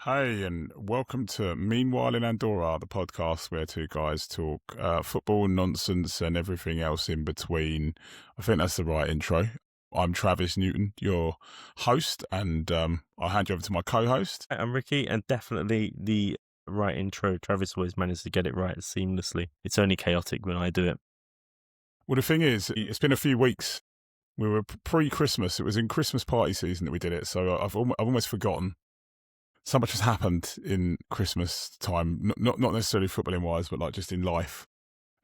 Hey, and welcome to Meanwhile in Andorra, the podcast where two guys talk football, nonsense, and everything else in between. I think that's the right intro. I'm Travis Newton, your host, and I'll hand you over to my co-host. I'm Ricky, and definitely the right intro. Travis always manages to get it right seamlessly. It's only chaotic when I do it. Well, the thing is, it's been a few weeks. We were pre-Christmas. It was in Christmas party season that we did it, so I've almost forgotten. So much has happened in Christmas time, not necessarily footballing wise, but like just in life,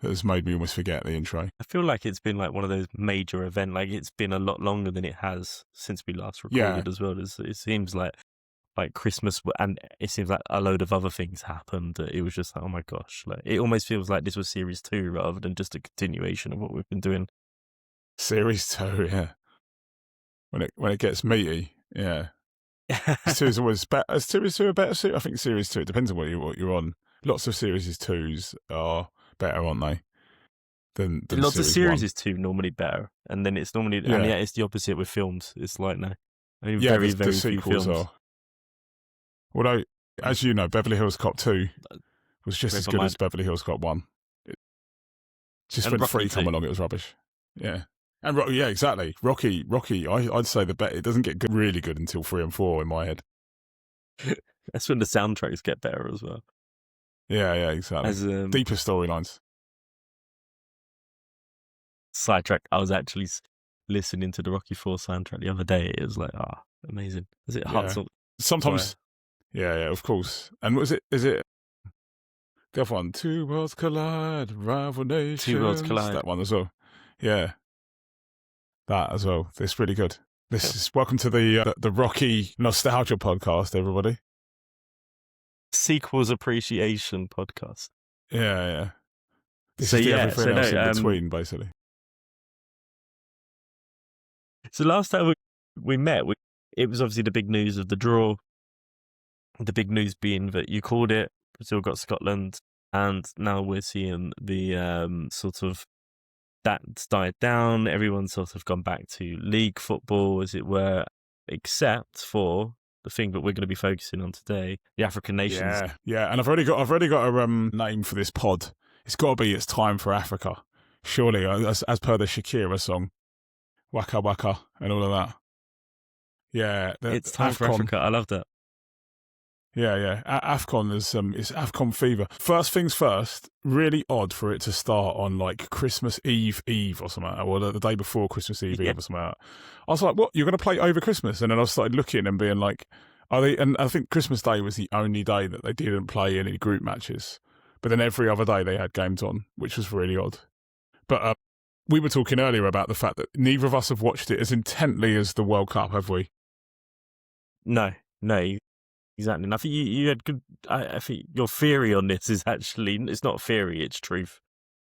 that has made me almost forget the intro. I feel like it's been like one of those major events. Like it's been a lot longer than it has since we last recorded as well. It seems like Christmas, and it seems like a load of other things happened. It was just like, oh my gosh, like it almost feels like this was series 2 rather than just a continuation of what we've been doing. Series 2, yeah. When it gets meaty, yeah. Two is always better. Is series 2 a better series? I think series 2. It depends on what you're on. Lots of series 2s are better, aren't they? Than Lots of series 1. is 2 normally better, and then it's normally and it's the opposite with films. It's like no, very few films are. Although, as you know, Beverly Hills Cop 2 was just as good as Beverly Hills Cop 1. Just when 3 come along, it was rubbish. Yeah. And yeah, exactly. Rocky. I'd say it doesn't get really good until 3 and 4 in my head. That's when the soundtracks get better as well. Yeah, exactly. Deeper storylines. Sidetrack. I was actually listening to the Rocky 4 soundtrack the other day. It was like, amazing. Is it hot? Sometimes. Yeah, of course. And is it the other one? Two Worlds Collide, Rival Nations. Two Worlds Collide. That one as well. Yeah. That as well. It's really good. This is welcome to the Rocky Nostalgia podcast, everybody. Sequels Appreciation podcast. Yeah. This is everything else in between, basically. So last time we met, it was obviously the big news of the draw. The big news being that you called it, Brazil got Scotland, and now we're seeing the sort of that's died down. Everyone's sort of gone back to league football, as it were, except for the thing that we're going to be focusing on today, the African nations. Yeah. And I've already got a name for this pod. It's got to be It's Time for Africa, surely, as per the Shakira song, Waka Waka, and all of that. Yeah, it's time for Africa. I love that. Yeah. AFCON is AFCON fever. First things first, really odd for it to start on like Christmas Eve or something, or the day before Christmas Eve or something. I was like, what? You're going to play over Christmas? And then I started looking and being like, are they? And I think Christmas Day was the only day that they didn't play any group matches. But then every other day they had games on, which was really odd. But we were talking earlier about the fact that neither of us have watched it as intently as the World Cup, have we? No. Exactly. And I think you had good. I think your theory on this is actually, it's not theory, it's truth.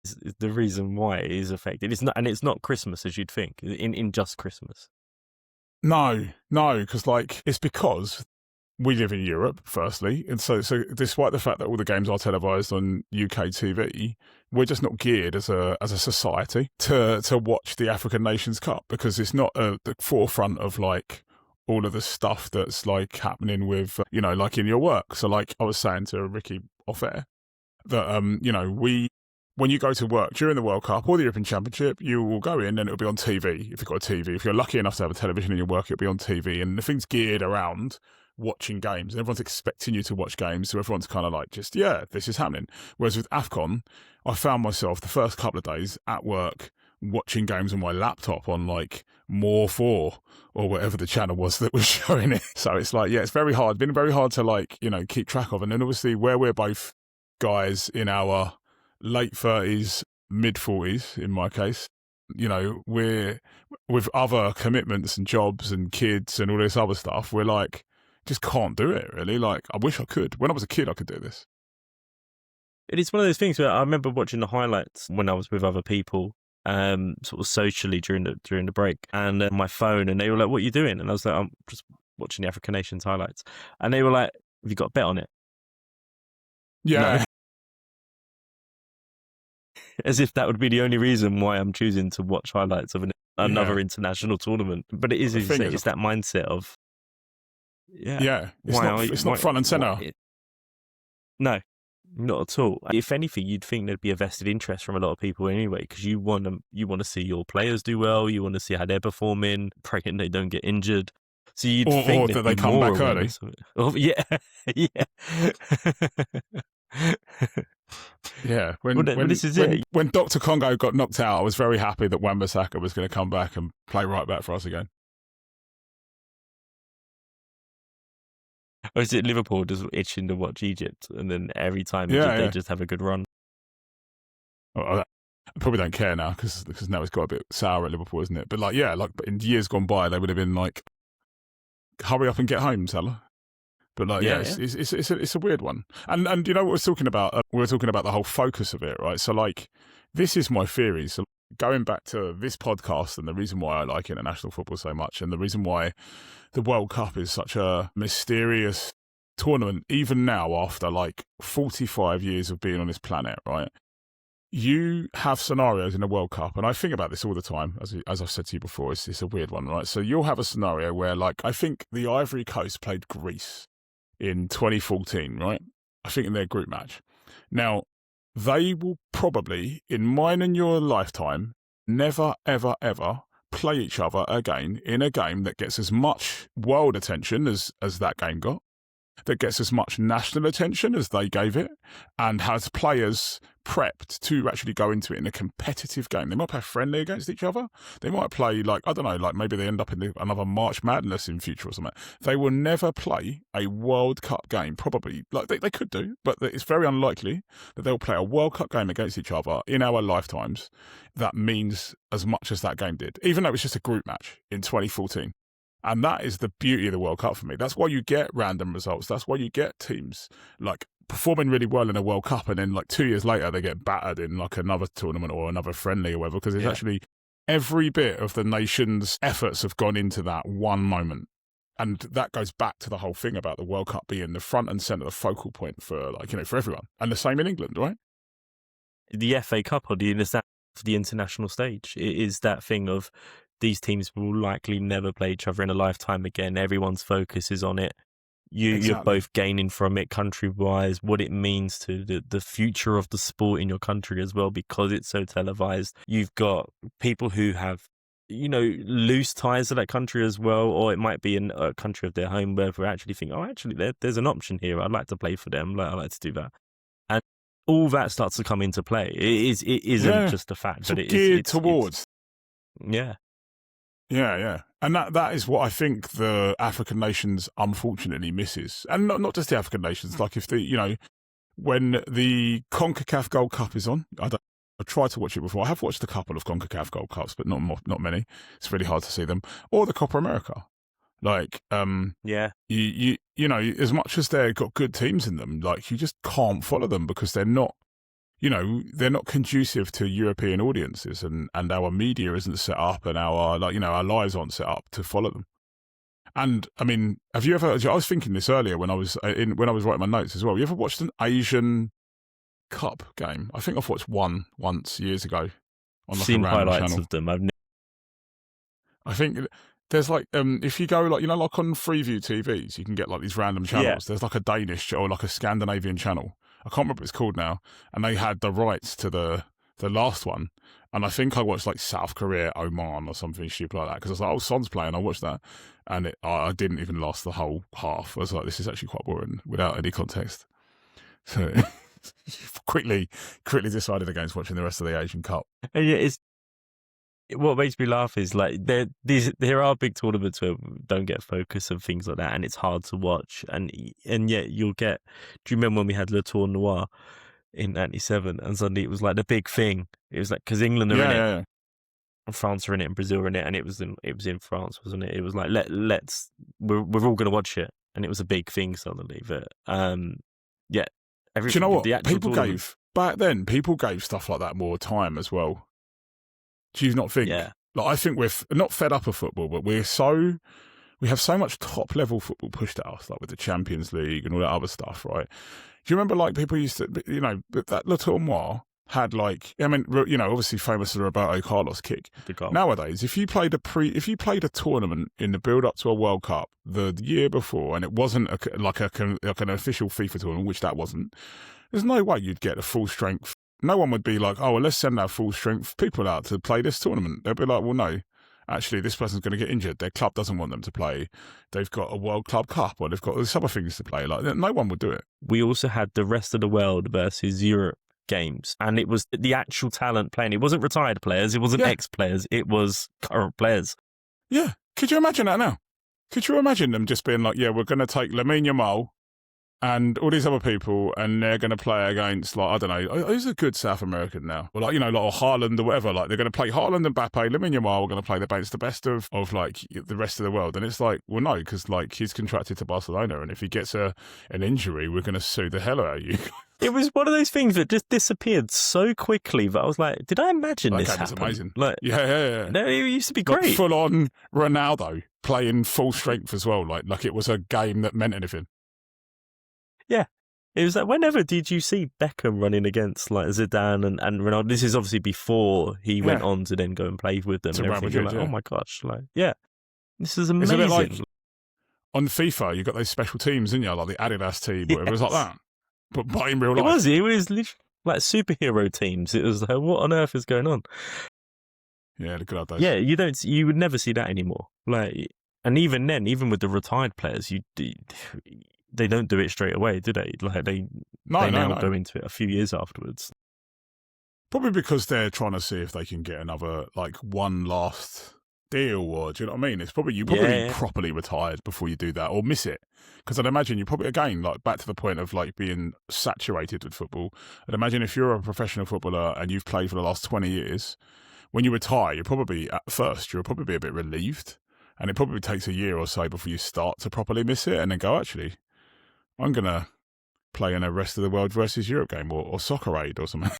It's the reason why it is affected. It's not Christmas as you'd think, in just Christmas. No, because it's because we live in Europe, firstly, and so despite the fact that all the games are televised on UK TV, we're just not geared as a society to watch the African Nations Cup, because it's not at the forefront of like all of the stuff that's like happening with, like in your work. So like I was saying to Ricky off air that, when you go to work during the World Cup or the European Championship, you will go in and it'll be on TV. If you've got a TV, if you're lucky enough to have a television in your work, it'll be on TV. And the thing's geared around watching games. And everyone's expecting you to watch games. So everyone's kind of like, this is happening. Whereas with AFCON, I found myself the first couple of days at work watching games on my laptop on like More 4 or whatever the channel was that was showing it. So it's like, it's very hard, been very hard to like, keep track of. And then obviously where we're both guys in our late 30s, mid 40s, in my case, we're with other commitments and jobs and kids and all this other stuff. We're like, just can't do it really. Like, I wish I could. When I was a kid, I could do this. It is one of those things where I remember watching the highlights when I was with other people, sort of socially during the break, and my phone, and they were like, "What are you doing?" And I was like, "I'm just watching the African Nations highlights." And they were like, "Have you got a bet on it?" Yeah. No. As if that would be the only reason why I'm choosing to watch highlights of another international tournament. But it is, it's that mindset of Yeah, Why it's not front and centre. No, not at all. If anything, you'd think there'd be a vested interest from a lot of people anyway, because you want to see your players do well. You want to see how they're performing, praying they don't get injured. So you'd think Or there'd that they be come more back early. awareness of it. Oh, yeah, yeah. Yeah, This is it. When Dr. Congo got knocked out, I was very happy that Wan-Bissaka was going to come back and play right back for us again. Or is it Liverpool just itching to watch Egypt, and then every time they just have a good run? I probably don't care now because now it's got a bit sour at Liverpool, isn't it? But like in years gone by, they would have been like, "Hurry up and get home, Salah." But like, it's a weird one. And you know what we're talking about? We were talking about the whole focus of it, right? So like, this is my theory. So going back to this podcast and the reason why I like international football so much, and the reason why the World Cup is such a mysterious tournament, even now after like 45 years of being on this planet, right? You have scenarios in the World Cup, and I think about this all the time, as I've said to you before, it's a weird one, right? So you'll have a scenario where, like, I think the Ivory Coast played Greece in 2014, right? I think in their group match. Now, they will probably, in mine and your lifetime, never, ever, ever play each other again in a game that gets as much world attention as that game got, that gets as much national attention as they gave it, and has players prepped to actually go into it in a competitive game. They might play friendly against each other. They might play, like, I don't know, like maybe they end up in another March Madness in future or something. They will never play a World Cup game, probably. Like, they could do, but it's very unlikely that they'll play a World Cup game against each other in our lifetimes that means as much as that game did, even though it was just a group match in 2014. And that is the beauty of the World Cup for me. That's why you get random results. That's why you get teams like performing really well in a World Cup, and then like 2 years later they get battered in like another tournament or another friendly or whatever, because it's actually every bit of the nation's efforts have gone into that one moment. And that goes back to the whole thing about the World Cup being the front and centre, the focal point for, like, you know, for everyone. And the same in England, right? The FA Cup, or do you understand, for the international stage, it is that thing of these teams will likely never play each other in a lifetime again. Everyone's focus is on it. You're both gaining from it country-wise, what it means to the future of the sport in your country as well, because it's so televised. You've got people who have, you know, loose ties to that country as well, or it might be in a country of their home where we actually think, oh, actually, there's an option here. I'd like to play for them. I like to do that. And all that starts to come into play. It isn't just a fact, but it's towards. Yeah. And that is what I think the African nations unfortunately misses. And not just the African nations, like if when the CONCACAF Gold Cup is on, I've tried to watch it before. I have watched a couple of CONCACAF Gold Cups, but not many. It's really hard to see them. Or the Copa America. Like, you know, as much as they've got good teams in them, like, you just can't follow them because they're not, you know, they're not conducive to European audiences, and our media isn't set up, and our lives aren't set up to follow them. And I mean, have you ever? I was thinking this earlier when I was writing my notes as well. You ever watched an Asian Cup game? I think I've watched one once years ago on like seen a random highlights channel. of them. I think there's like if you go like, you know, like on Freeview TVs, you can get like these random channels. Yeah. There's like a Danish or like a Scandinavian channel. I can't remember what it's called now, and they had the rights to the last one, and I think I watched like South Korea, Oman, or something stupid like that, because I was like, oh, Son's playing, I watched that, and I didn't even last the whole half. I was like, this is actually quite boring without any context. So quickly decided against watching the rest of the Asian Cup. Yeah, what makes me laugh is like there are big tournaments where we don't get focus and things like that, and it's hard to watch, and yet you'll get. Do you remember when we had Le Tour Noir in '97, and suddenly it was like the big thing? It was like because England are in it, and France are in it, and Brazil are in it, and it was in France, wasn't it? It was like we're all going to watch it, and it was a big thing suddenly. But do you know what people gave stuff like that more time as well. Do you not think? Yeah. Like, I think we're not fed up of football, but we have so much top level football pushed at us, like with the Champions League and all that other stuff, right? Do you remember like people used to, you know, that Le Tournoi, had obviously famous for the Roberto Carlos kick. The goal. Nowadays, if you played a tournament in the build up to a World Cup the year before, and it wasn't like an official FIFA tournament, which that wasn't, there's no way you'd get a full strength. No one would be like, oh, well, let's send our full strength people out to play this tournament. They'll be like, well, no. Actually, this person's going to get injured. Their club doesn't want them to play. They've got a World Club Cup, or they've got these other things to play. Like, no one would do it. We also had the rest of the world versus Europe games, and it was the actual talent playing. It wasn't retired players. It wasn't ex-players. It was current players. Yeah. Could you imagine that now? Could you imagine them just being like, yeah, we're going to take Lamine Yamal and all these other people, and they're going to play against, like, I don't know, who's a good South American now? Or like Haaland or whatever. Like, they're going to play Haaland and Mbappe, Lamine Yamal are going to play against the best of like the rest of the world. And it's like, well, no, because like he's contracted to Barcelona, and if he gets an injury, we're going to sue the hell out of you. It was one of those things that just disappeared so quickly that I was like, did I imagine this happen? It's amazing. Like, yeah. No, it used to be great. Like full on Ronaldo playing full strength as well. Like it was a game that meant anything. Yeah. It was like, whenever did you see Beckham running against like Zidane and Ronaldo? This is obviously before he went on to then go and play with them. And everything. You're like, oh my gosh, like, yeah, this is amazing. It's a bit like on FIFA, you got those special teams, didn't you? Like the Adidas team, whatever. It was like that, but in real life. It was literally like superhero teams. It was like, what on earth is going on? Yeah, the good old days. Yeah, you would never see that anymore. Like, and even then, even with the retired players, they don't do it straight away, do they? Like they now go into it a few years afterwards. Probably because they're trying to see if they can get another, like, one last deal, or do you know what I mean? It's probably you probably properly retired before you do that, or miss it. Because I'd imagine you probably, again, like back to the point of like being saturated with football. I'd imagine if you're a professional footballer and you've played for the last 20 years, when you retire, you'll probably be a bit relieved, and it probably takes a year or so before you start to properly miss it, and then go, actually, I'm going to play in a rest of the world versus Europe game or Soccer Aid or something.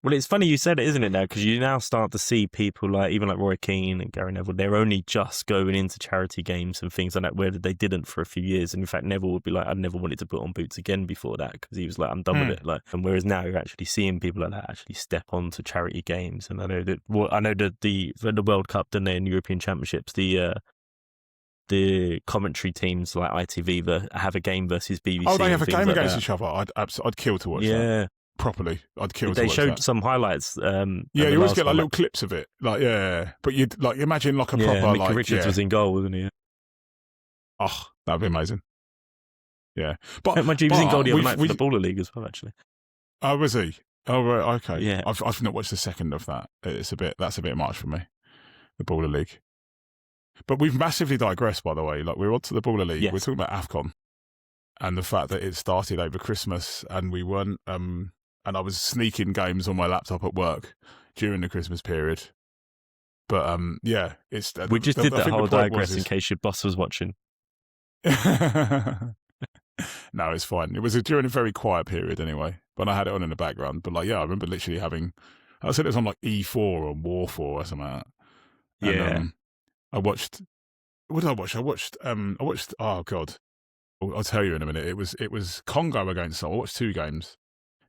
Well, it's funny you said it, isn't it, now? Because you now start to see people like, even like Roy Keane and Gary Neville, they're only just going into charity games and things like that, where they didn't for a few years. And in fact, Neville would be like, I never wanted to put on boots again before that, because he was like, I'm done with it. Like, and whereas now you're actually seeing people like that actually step onto charity games. And I know that the World Cup, didn't they, in European Championships, the commentary teams like ITV have a game versus BBC. Oh, they have a game against each other. I'd kill to watch that. Properly, I'd kill to watch that. They showed some highlights. You always get like little clips of it. Like, yeah. But you'd like imagine like a proper Mickey Richards was in goal, wasn't he? Oh, that'd be amazing. Yeah. But he was in goal the other night for the Baller League as well, actually. Oh, was he? Oh, right, okay. Yeah. I've not watched the second of that. That's a bit much for me, the Baller League. But we've massively digressed, by the way. Like, we're on to the Baller League. Yes. We're talking about AFCON and the fact that it started over Christmas, and we weren't. And I was sneaking games on my laptop at work during the Christmas period. But it's. We just did that whole digress in case your boss was watching. No, it's fine. It was during a very quiet period anyway, but I had it on in the background. But like, I remember literally having. I said it was on like E4 or War 4 or something like that. And, I watched. What did I watch? I watched. Oh God, I'll tell you in a minute. It was Congo against. I watched two games.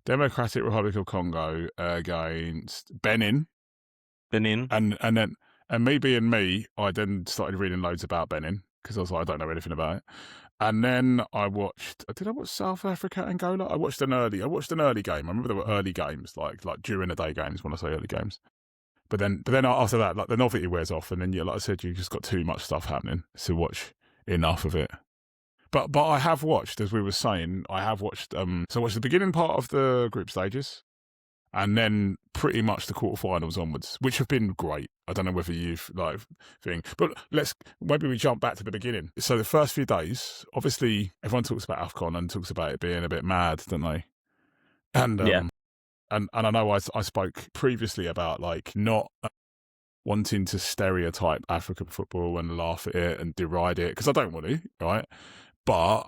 Democratic Republic of Congo against Benin. And me being me, I then started reading loads about Benin, because I was like, I don't know anything about it. And then did I watch South Africa, Angola? I watched an early game. I remember there were early games, like during the day games when I say early games. But then after that, like the novelty wears off, and then like I said, you just got too much stuff happening to watch enough of it. But I have watched, as we were saying, so I watched the beginning part of the group stages, and then pretty much the quarterfinals onwards, which have been great. I don't know whether you've but maybe we jump back to the beginning. So the first few days, obviously everyone talks about AFCON and talks about it being a bit mad, don't they? And And I know I spoke previously about like not wanting to stereotype African football and laugh at it and deride it, because I don't want to, right? But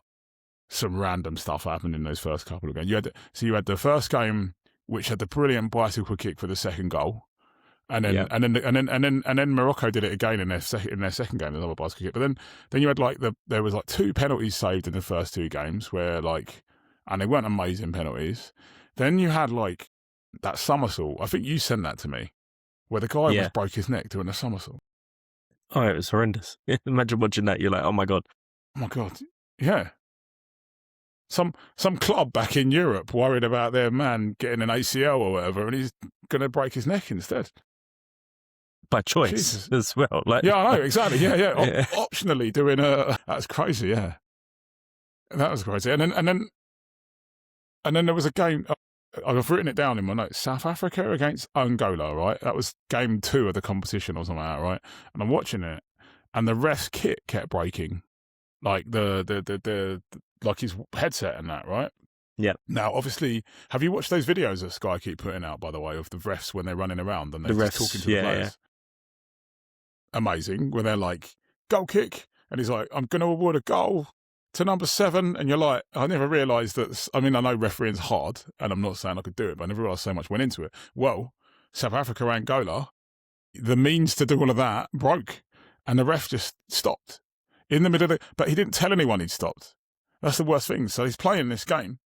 some random stuff happened in those first couple of games. You had the first game, which had the brilliant bicycle kick for the second goal, and then Morocco did it again in their second game, another bicycle kick. But then you had like there was like two penalties saved in the first two games, where like, and they weren't amazing penalties. Then you had like that somersault. I think you sent that to me, where the guy Yeah. broke his neck doing a somersault. Oh, it was horrendous. Imagine watching that. You're like, oh my God. Oh my God. Yeah. Some club back in Europe worried about their man getting an ACL or whatever, and he's going to break his neck instead. By choice Jesus. as well. Like, Yeah, I know, exactly. Yeah. Yeah. Optionally doing that's crazy, yeah. That was crazy. And then there was a game, I've written it down in my notes, South Africa against Angola, right? That was game 2 of the competition or something like that, right? And I'm watching it, and the ref's kit kept breaking. Like the like his headset and that, right? Yeah. Now, obviously, have you watched those videos that Sky keep putting out, by the way, of the refs when they're running around and they're just talking to the players? Yeah. Amazing. When they're like, goal kick, and he's like, I'm going to award a goal to number 7, and you're like, I never realised that. I mean, I know refereeing's hard, and I'm not saying I could do it, but I never realised so much went into it. Well, South Africa, Angola, the means to do all of that broke, and the ref just stopped in the middle of it, but he didn't tell anyone he'd stopped. That's the worst thing. So he's playing this game,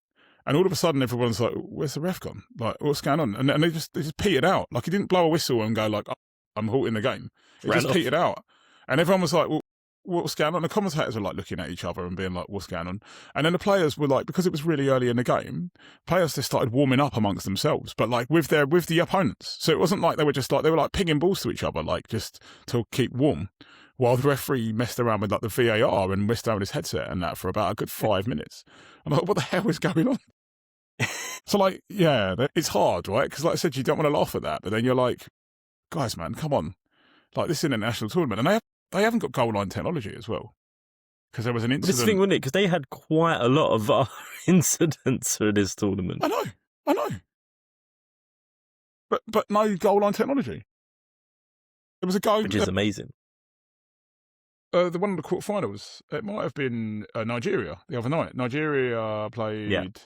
and all of a sudden everyone's like, where's the ref gone? Like, what's going on? And they just petered out. Like, he didn't blow a whistle and go like, oh, I'm halting the game. It just petered out. And everyone was like, well, what's going on? The commentators were like looking at each other and being like, what's going on? And then the players were like, because it was really early in the game, players just started warming up amongst themselves, but like with the opponents. So it wasn't like they were like pinging balls to each other, like just to keep warm, while the referee messed around with like the VAR and messed around with his headset and that for about a good 5 minutes. I'm like, what the hell is going on? So like, yeah, it's hard, right? Because like I said, you don't want to laugh at that, but then you're like, guys, man, come on. Like, this is an international tournament, and they haven't got goal line technology as well. Because there was an incident. This thing, wasn't it? Because they had quite a lot of VAR incidents for this tournament. I know. But no goal line technology. There was a goal, which is amazing. The one of the quarterfinals, it might have been Nigeria the other night. Nigeria played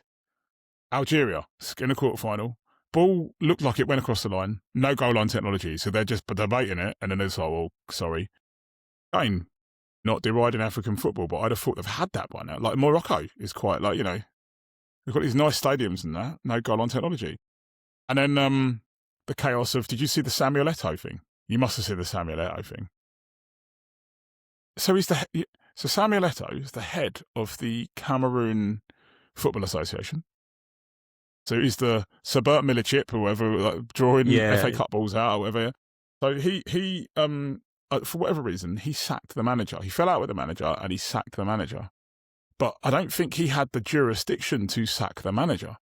Algeria in a quarterfinal. Ball looked like it went across the line. No goal line technology, so they're just debating it. And then they're like, well, sorry. Again, not deriding African football, but I'd have thought they've had that by now. Like, Morocco is quite like, you know, they've got these nice stadiums and that. No goal line technology. And then the chaos of, did you see the Samuel Eto'o thing? You must have seen the Samuel Eto'o thing. So Samuel Eto'o is the head of the Cameroon Football Association. So he's the Subert Milichip or whatever, like, drawing FA Cup balls out or whatever. So he for whatever reason, he sacked the manager. He fell out with the manager and he sacked the manager. But I don't think he had the jurisdiction to sack the manager.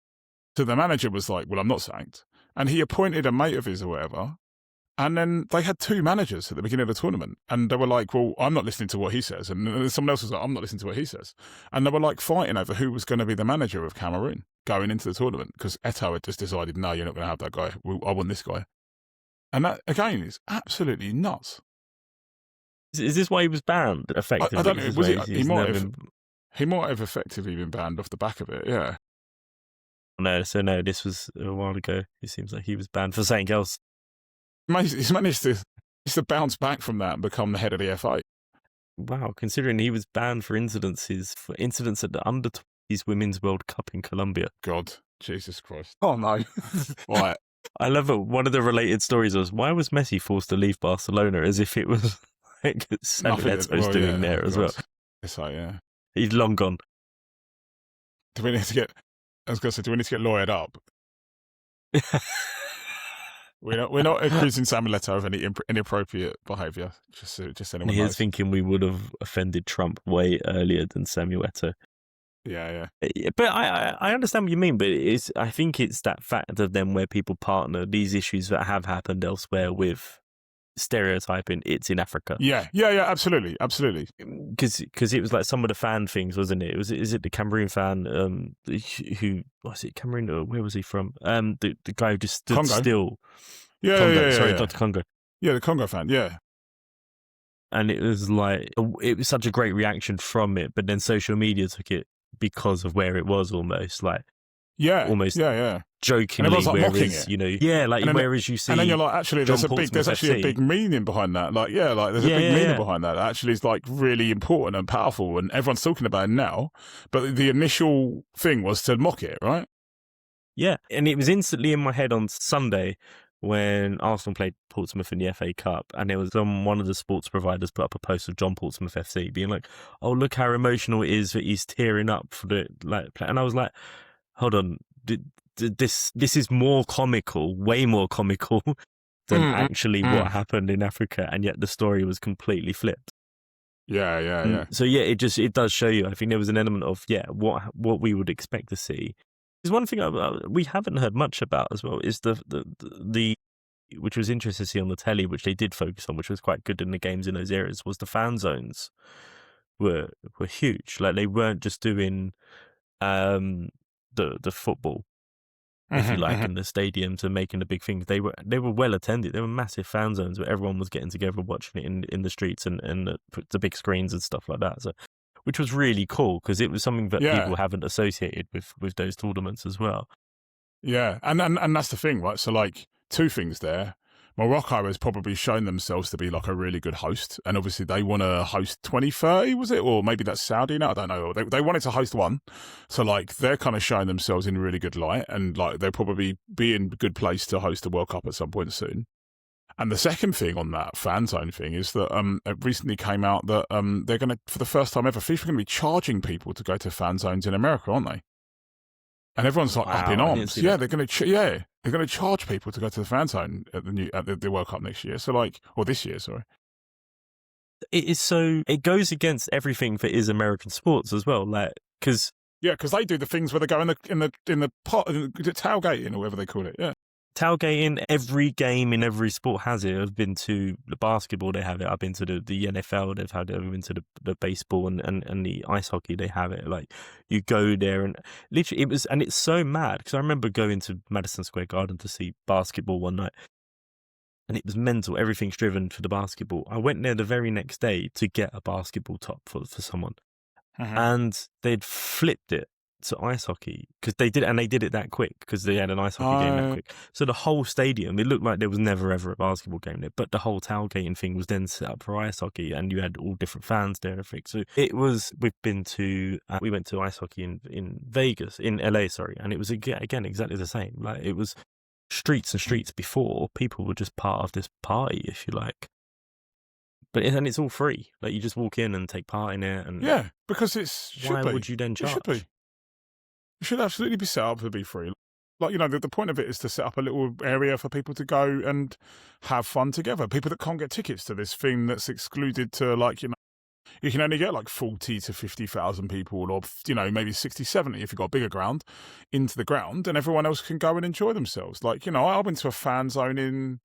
So the manager was like, well, I'm not sacked. And he appointed a mate of his or whatever. And then they had 2 managers at the beginning of the tournament. And they were like, well, I'm not listening to what he says. And then someone else was like, I'm not listening to what he says. And they were like fighting over who was going to be the manager of Cameroon going into the tournament. Because Eto'o had just decided, no, you're not going to have that guy. I want this guy. And that, again, is absolutely nuts. Is this why he was banned, effectively? I don't know. Was he might have effectively been banned off the back of it, yeah. No, this was a while ago. It seems like he was banned for something else. He's managed to bounce back from that and become the head of the FA. Wow, considering he was banned for incidents at the Under-20s Women's World Cup in Colombia. God, Jesus Christ. Oh, no. Right. I love it. One of the related stories was, why was Messi forced to leave Barcelona, as if it was like Samuel Eto'o's doing there as well. It's like, yeah. He's long gone. Do we need to get lawyered up? We're not accusing Samuel Eto'o of any inappropriate behaviour. Just anyone. He's thinking we would have offended Trump way earlier than Samuel Eto'o. Yeah. But I understand what you mean. But I think it's that fact of them where people partner these issues that have happened elsewhere with stereotyping. It's in Africa. Yeah. Absolutely. Because it was like some of the fan things, wasn't it? Is it the Cameroon fan who was it? Cameroon? Or where was he from? The guy who just stood Congo. still. Yeah, Congo. yeah. Sorry, Dr. Congo. Yeah, the Congo fan. Yeah. And it was like, it was such a great reaction from it, but then social media took it because of where it was, almost like. Yeah. Almost. Yeah. Jokingly, like mocking whereas, it. you know, whereas you see, and then you're like, actually, there's actually a big meaning behind that. Like, there's a big meaning behind that. That actually is like really important and powerful, and everyone's talking about it now. But the initial thing was to mock it, right? Yeah, and it was instantly in my head on Sunday when Arsenal played Portsmouth in the FA Cup, and there was one of the sports providers put up a post of John Portsmouth FC being like, "Oh, look how emotional it is that he's tearing up for the play," and I was like, "Hold on, this is more comical, way more comical than actually what happened in Africa, and yet the story was completely flipped." Yeah. So yeah, it does show you. I think there was an element of what we would expect to see. There's one thing we haven't heard much about as well is the which was interesting to see on the telly, which they did focus on, which was quite good in the games in those areas, was the fan zones were huge. Like they weren't just doing the football, if you like, in the stadiums and making the big things. They were well attended. There were massive fan zones where everyone was getting together watching it in the streets and the big screens and stuff like that. So, which was really cool because it was something that people haven't associated with those tournaments as well. Yeah, and that's the thing, right? So like two things there. Morocco has probably shown themselves to be like a really good host, and obviously they want to host 2030, was it? Or maybe that's Saudi now, I don't know. They wanted to host one, so like they're kind of showing themselves in a really good light, and like they'll probably be in a good place to host the World Cup at some point soon. And the second thing on that fan zone thing is that it recently came out that they're going to, for the first time ever, FIFA are going to be charging people to go to fan zones in America, aren't they? And everyone's like up in arms. Yeah, they're going to charge people to go to the fan zone at the World Cup next year. So like, or this year, sorry. It goes against everything that is American sports as well, like because they do the things where they go in the pot, tailgating or whatever they call it. Yeah. Tailgating, every game in every sport has it. I've been to the basketball, they have it. I've been to the NFL, they've had it. I've been to the baseball and the ice hockey, they have it. Like you go there and literally it's so mad because I remember going to Madison Square Garden to see basketball one night and it was mental. Everything's driven for the basketball. I went there the very next day to get a basketball top for someone and they'd flipped it to ice hockey because they did it that quick because they had an ice hockey game that quick. So the whole stadium, it looked like there was never ever a basketball game there, but the whole tailgating thing was then set up for ice hockey, and you had all different fans there and everything. So it was. We went to ice hockey in Vegas, in LA, sorry, and it was again exactly the same. Like it was streets and streets before. People were just part of this party, if you like. But it's all free. Like you just walk in and take part in it, and because it's why would you then charge? It should be. It should absolutely be set up to be free. Like, you know, the point of it is to set up a little area for people to go and have fun together. People that can't get tickets to this thing that's excluded to, like, you know, you can only get like 40 to 50,000 people or, you know, maybe 60, 70 if you've got a bigger ground into the ground, and everyone else can go and enjoy themselves. Like, you know, I went to a fan zone in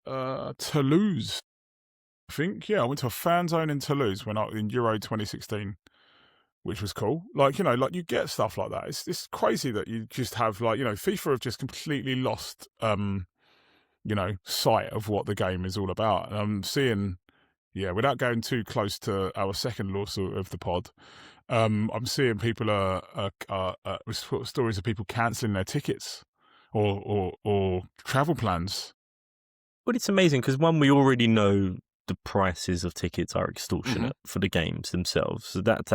Toulouse, I think. Yeah, I went to a fan zone in Toulouse in Euro 2016. Which was cool. Like, you know, like you get stuff like that. It's crazy that you just have like, you know, FIFA have just completely lost, you know, sight of what the game is all about. And I'm seeing, without going too close to our second lawsuit of the pod, I'm seeing people stories of people cancelling their tickets or travel plans. Well, it's amazing because we already know the prices of tickets are extortionate for the games themselves. So that's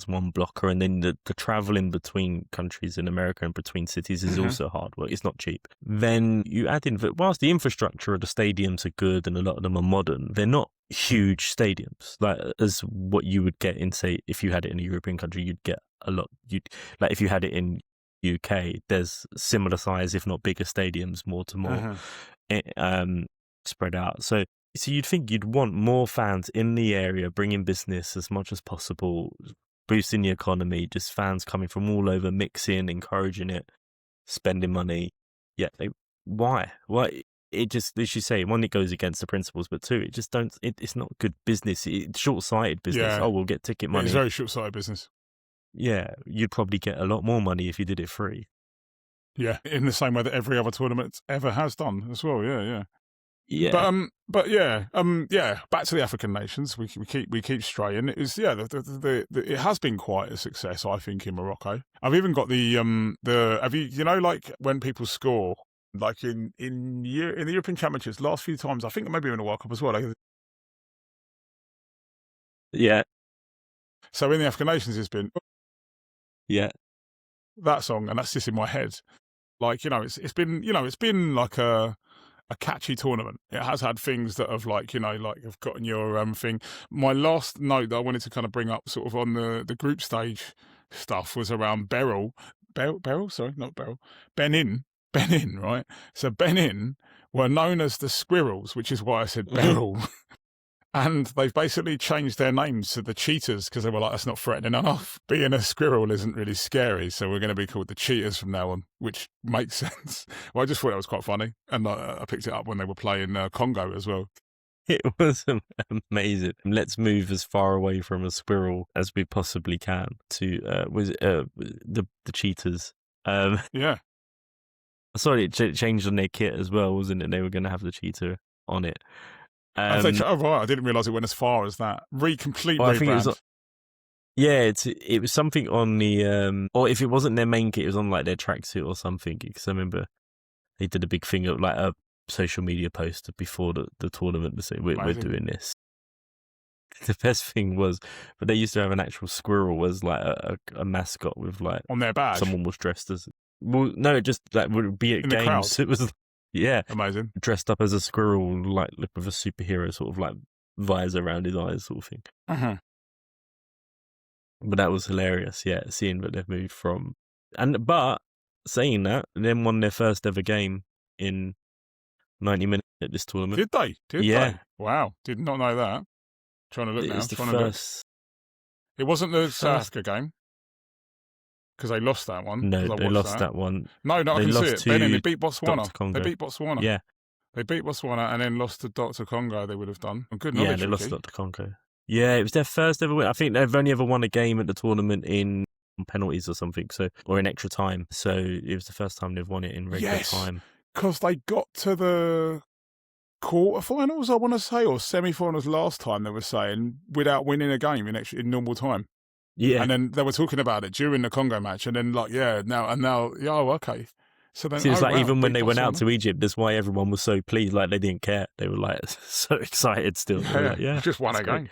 one blocker. And then the traveling between countries in America and between cities is also hard work. It's not cheap. Then you add in that whilst the infrastructure of the stadiums are good and a lot of them are modern, they're not huge stadiums. Like as what you would get in, say, if you had it in a European country, you'd get a lot. Like if you had it in UK, there's similar size, if not bigger stadiums, more to more spread out. So you'd think you'd want more fans in the area, bringing business as much as possible, boosting the economy, just fans coming from all over, mixing, encouraging it, spending money. Yeah, why? It just, as you say, one, it goes against the principles, but two, it's not good business. It's short-sighted business. Yeah. We'll get ticket money. It's very short-sighted business. Yeah, you'd probably get a lot more money if you did it free. Yeah, in the same way that every other tournament ever has done as well. Yeah. Yeah, but back to the African nations. We keep straying. It is it has been quite a success, I think, in Morocco. I've even got like when people score, like in the European Championships last few times, I think maybe in the World Cup as well. Like, yeah. So in the African nations, it's been that song, and that's just in my head. Like, it's been like a catchy tournament. It has had things that have like have gotten your thing. My last note that I wanted to kind of bring up sort of on the group stage stuff was around Benin, right? So Benin were known as the Squirrels, which is why I said Beryl. And they've basically changed their names to the Cheetahs because they were like, that's not threatening enough. Being a squirrel isn't really scary, so we're going to be called the Cheetahs from now on, which makes sense. Well, I just thought that was quite funny. And I picked it up when they were playing Congo as well. It was amazing. Let's move as far away from a squirrel as we possibly can to the Cheetahs. Yeah. Sorry, it changed on their kit as well, wasn't it? They were going to have the cheetah on it. Right. I didn't realise it went as far as that. Complete rebrand. I think it was something on the or if it wasn't their main kit, it was on like their tracksuit or something. Because I remember they did a big thing of like a social media post before the tournament to say we're doing this. The best thing was, but they used to have an actual squirrel as like a mascot with like on their badge. Someone was dressed as no, just like would be at games. It was amazing, dressed up as a squirrel, like with a superhero sort of like visor around his eyes, sort of thing. Uh-huh. But that was hilarious, seeing that they've moved from but saying that, then won their first ever game in 90 minutes at this tournament. Did they? Did they? Wow, did not know that. Trying to look now. It wasn't the South Africa game. Because they lost that one. No, they lost that one. No, I can see it. Benin, they beat Botswana. They beat Botswana. Yeah. They beat Botswana and then lost to Dr. Congo, they would have done. Good knowledge, they lost to Dr. Congo. Yeah, it was their first ever win. I think they've only ever won a game at the tournament in penalties or something, or in extra time. So it was the first time they've won it in regular time. Because they got to the quarterfinals, I want to say, or semi-finals last time, they were saying, without winning a game in normal time. Yeah, and then they were talking about it during the Congo match, and then okay. So then, it's like even when they went out to Egypt, that's why everyone was so pleased. Like they didn't care; they were like so excited still. Just won a game.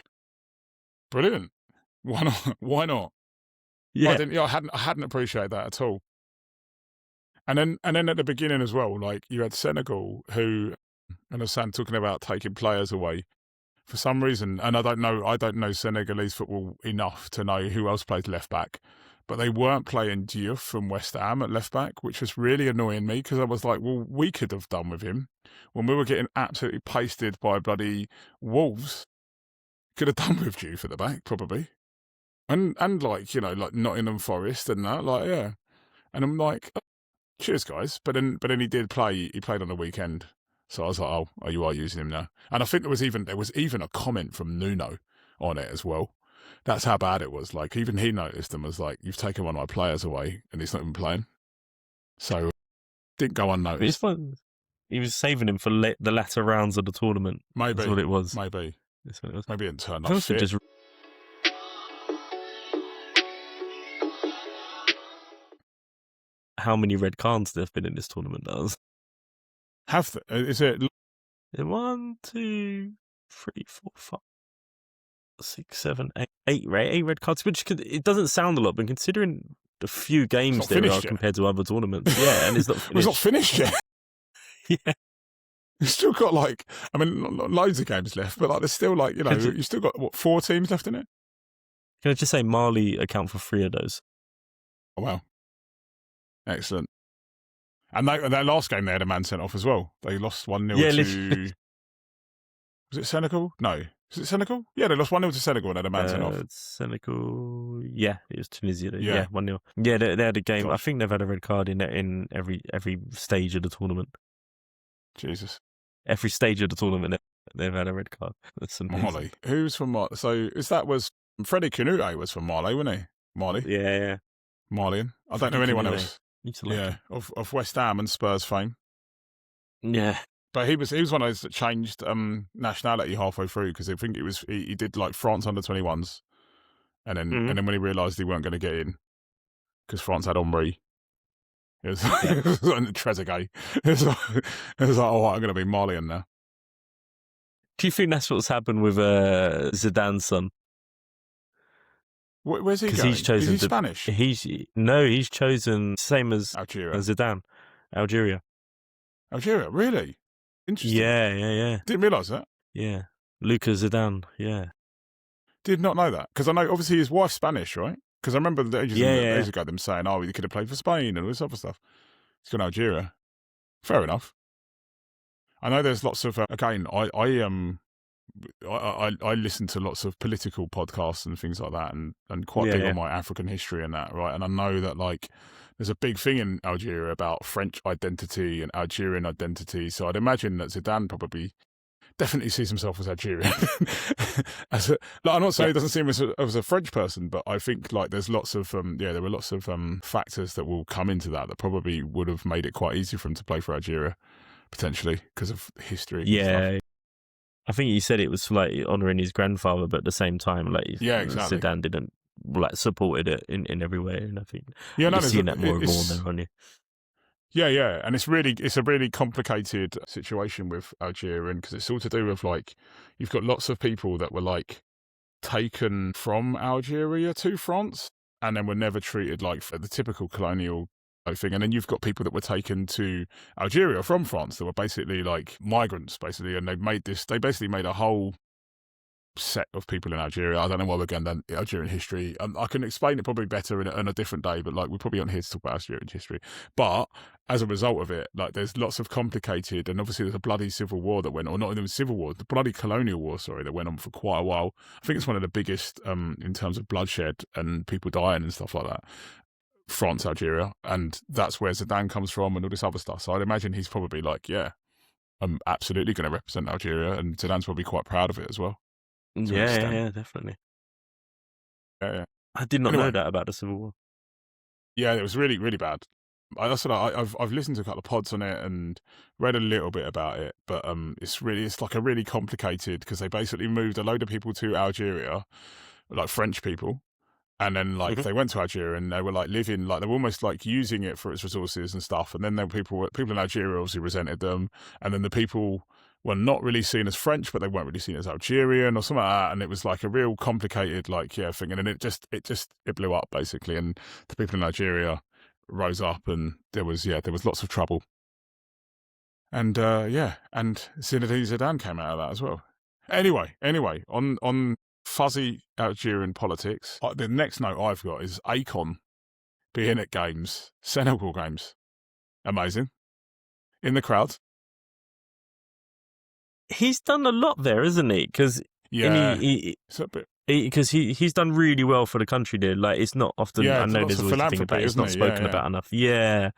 Brilliant. Why not? Why not? Yeah, I hadn't appreciated that at all. And then at the beginning as well, like you had Senegal, who, and Hassan talking about taking players away. For some reason, and I don't know Senegalese football enough to know who else plays left back, but they weren't playing Diaz from West Ham at left back, which was really annoying me because I was like, well, we could have done with him when we were getting absolutely pasted by bloody Wolves. Could have done with Diouf at the back probably, and like like Nottingham Forest and that, like yeah, and I'm like, oh, cheers guys, but then he did play. He played on the weekend. So I was like, oh, you are using him now. And I think there was even a comment from Nuno on it as well. That's how bad it was. Like, even he noticed and was like, you've taken one of my players away and he's not even playing. So, didn't go unnoticed. He was saving him for the latter rounds of the tournament. Maybe. That's what it was. Maybe. That's what it was. Maybe it didn't turn up fit. How many red cards there have been in this tournament, does? Is it 1, 2, 3, 4, 5, 6, 7, 8, 8 red cards, which it doesn't sound a lot, but considering the few games there are compared to other tournaments, and it's not finished. It's not finished yet. Yeah, you've still got loads of games left, but there's still you've still got 4 teams left in it. Can I just say Mali account for 3 of those? Oh wow, excellent. And that last game, they had a man sent off as well. They lost 1-0 to... Was it Senegal? No. Was it Senegal? Yeah, they lost 1-0 to Senegal and had a man sent off. Senegal... Yeah, it was Tunisia. Yeah, 1-0. Yeah, they had a game. Gosh. I think they've had a red card in every stage of the tournament. Jesus. Every stage of the tournament, they've had a red card. That's amazing. Mali. Who's from Mali? So, Freddie Canute was from Mali, wasn't he? Mali? Yeah. Malian. I don't know anyone else. Of West Ham and Spurs fame. Yeah, but he was one of those that changed nationality halfway through because I think he did like France under 21s, and then when he realised he weren't going to get in because France had Henry, it was Trezeguet. It was like, oh, I'm going to be Malian now. Do you think that's what's happened with Zidane's son? Where's he going? He's chosen Is he Spanish? He's chosen same as Algerian. Zidane. Algeria. Algeria, really? Interesting. Yeah. Didn't realise that. Yeah. Luka Zidane, yeah. Did not know that. Because I know, obviously, his wife's Spanish, right? Because I remember ages ago them saying, oh, he could have played for Spain and all this other stuff. He's gone to Algeria. Fair enough. I know there's lots of, again, I listen to lots of political podcasts and things like that, and quite big on my African history and that, right? And I know that like there's a big thing in Algeria about French identity and Algerian identity. So I'd imagine that Zidane probably definitely sees himself as Algerian. I'm not saying he doesn't see him as a French person, but I think like there's lots of there were lots of factors that will come into that probably would have made it quite easy for him to play for Algeria potentially because of history. Yeah. I think you said it was like honouring his grandfather, but at the same time, like exactly. Zidane didn't like supported it in every way, and I think you're seeing that more and more there, aren't you? Yeah, and it's a really complicated situation with Algerian because it's all to do with like you've got lots of people that were like taken from Algeria to France and then were never treated like the typical colonial thing, and then you've got people that were taken to Algeria from France that were basically like migrants, basically, and they basically made a whole set of people in Algeria. I don't know why we're going down Algerian history. I can explain it probably better in a different day, but like we're probably not here to talk about Algerian history. But as a result of it, like there's lots of complicated, and obviously there's a bloody civil war that went, or not even civil war, the bloody colonial war, that went on for quite a while. I think it's one of the biggest in terms of bloodshed and people dying and stuff like that. France, Algeria, and that's where Zidane comes from and all this other stuff. So I'd imagine he's probably like, yeah, I'm absolutely going to represent Algeria, and Zidane's probably quite proud of it as well. Yeah, definitely. Yeah. I did not know that about the Civil War. Yeah, it was really, really bad. I've listened to a couple of pods on it and read a little bit about it, but it's like a really complicated because they basically moved a load of people to Algeria, like French people. And then, like, they went to Algeria and they were, like, living, like, they were almost, like, using it for its resources and stuff. And then there were people in Algeria obviously resented them. And then the people were not really seen as French, but they weren't really seen as Algerian or something like that. And it was, like, a real complicated, like, thing. And then it blew up, basically. And the people in Algeria rose up and there was lots of trouble. And, and Zinedine Zidane came out of that as well. Anyway, on fuzzy Algerian politics. The next note I've got is Akon being at games, Senegal games. Amazing. In the crowd. He's done a lot there, isn't he? Because he's done really well for the country there. Like, it's not often, I know there's always a thing about it, it's not spoken about enough. Yeah.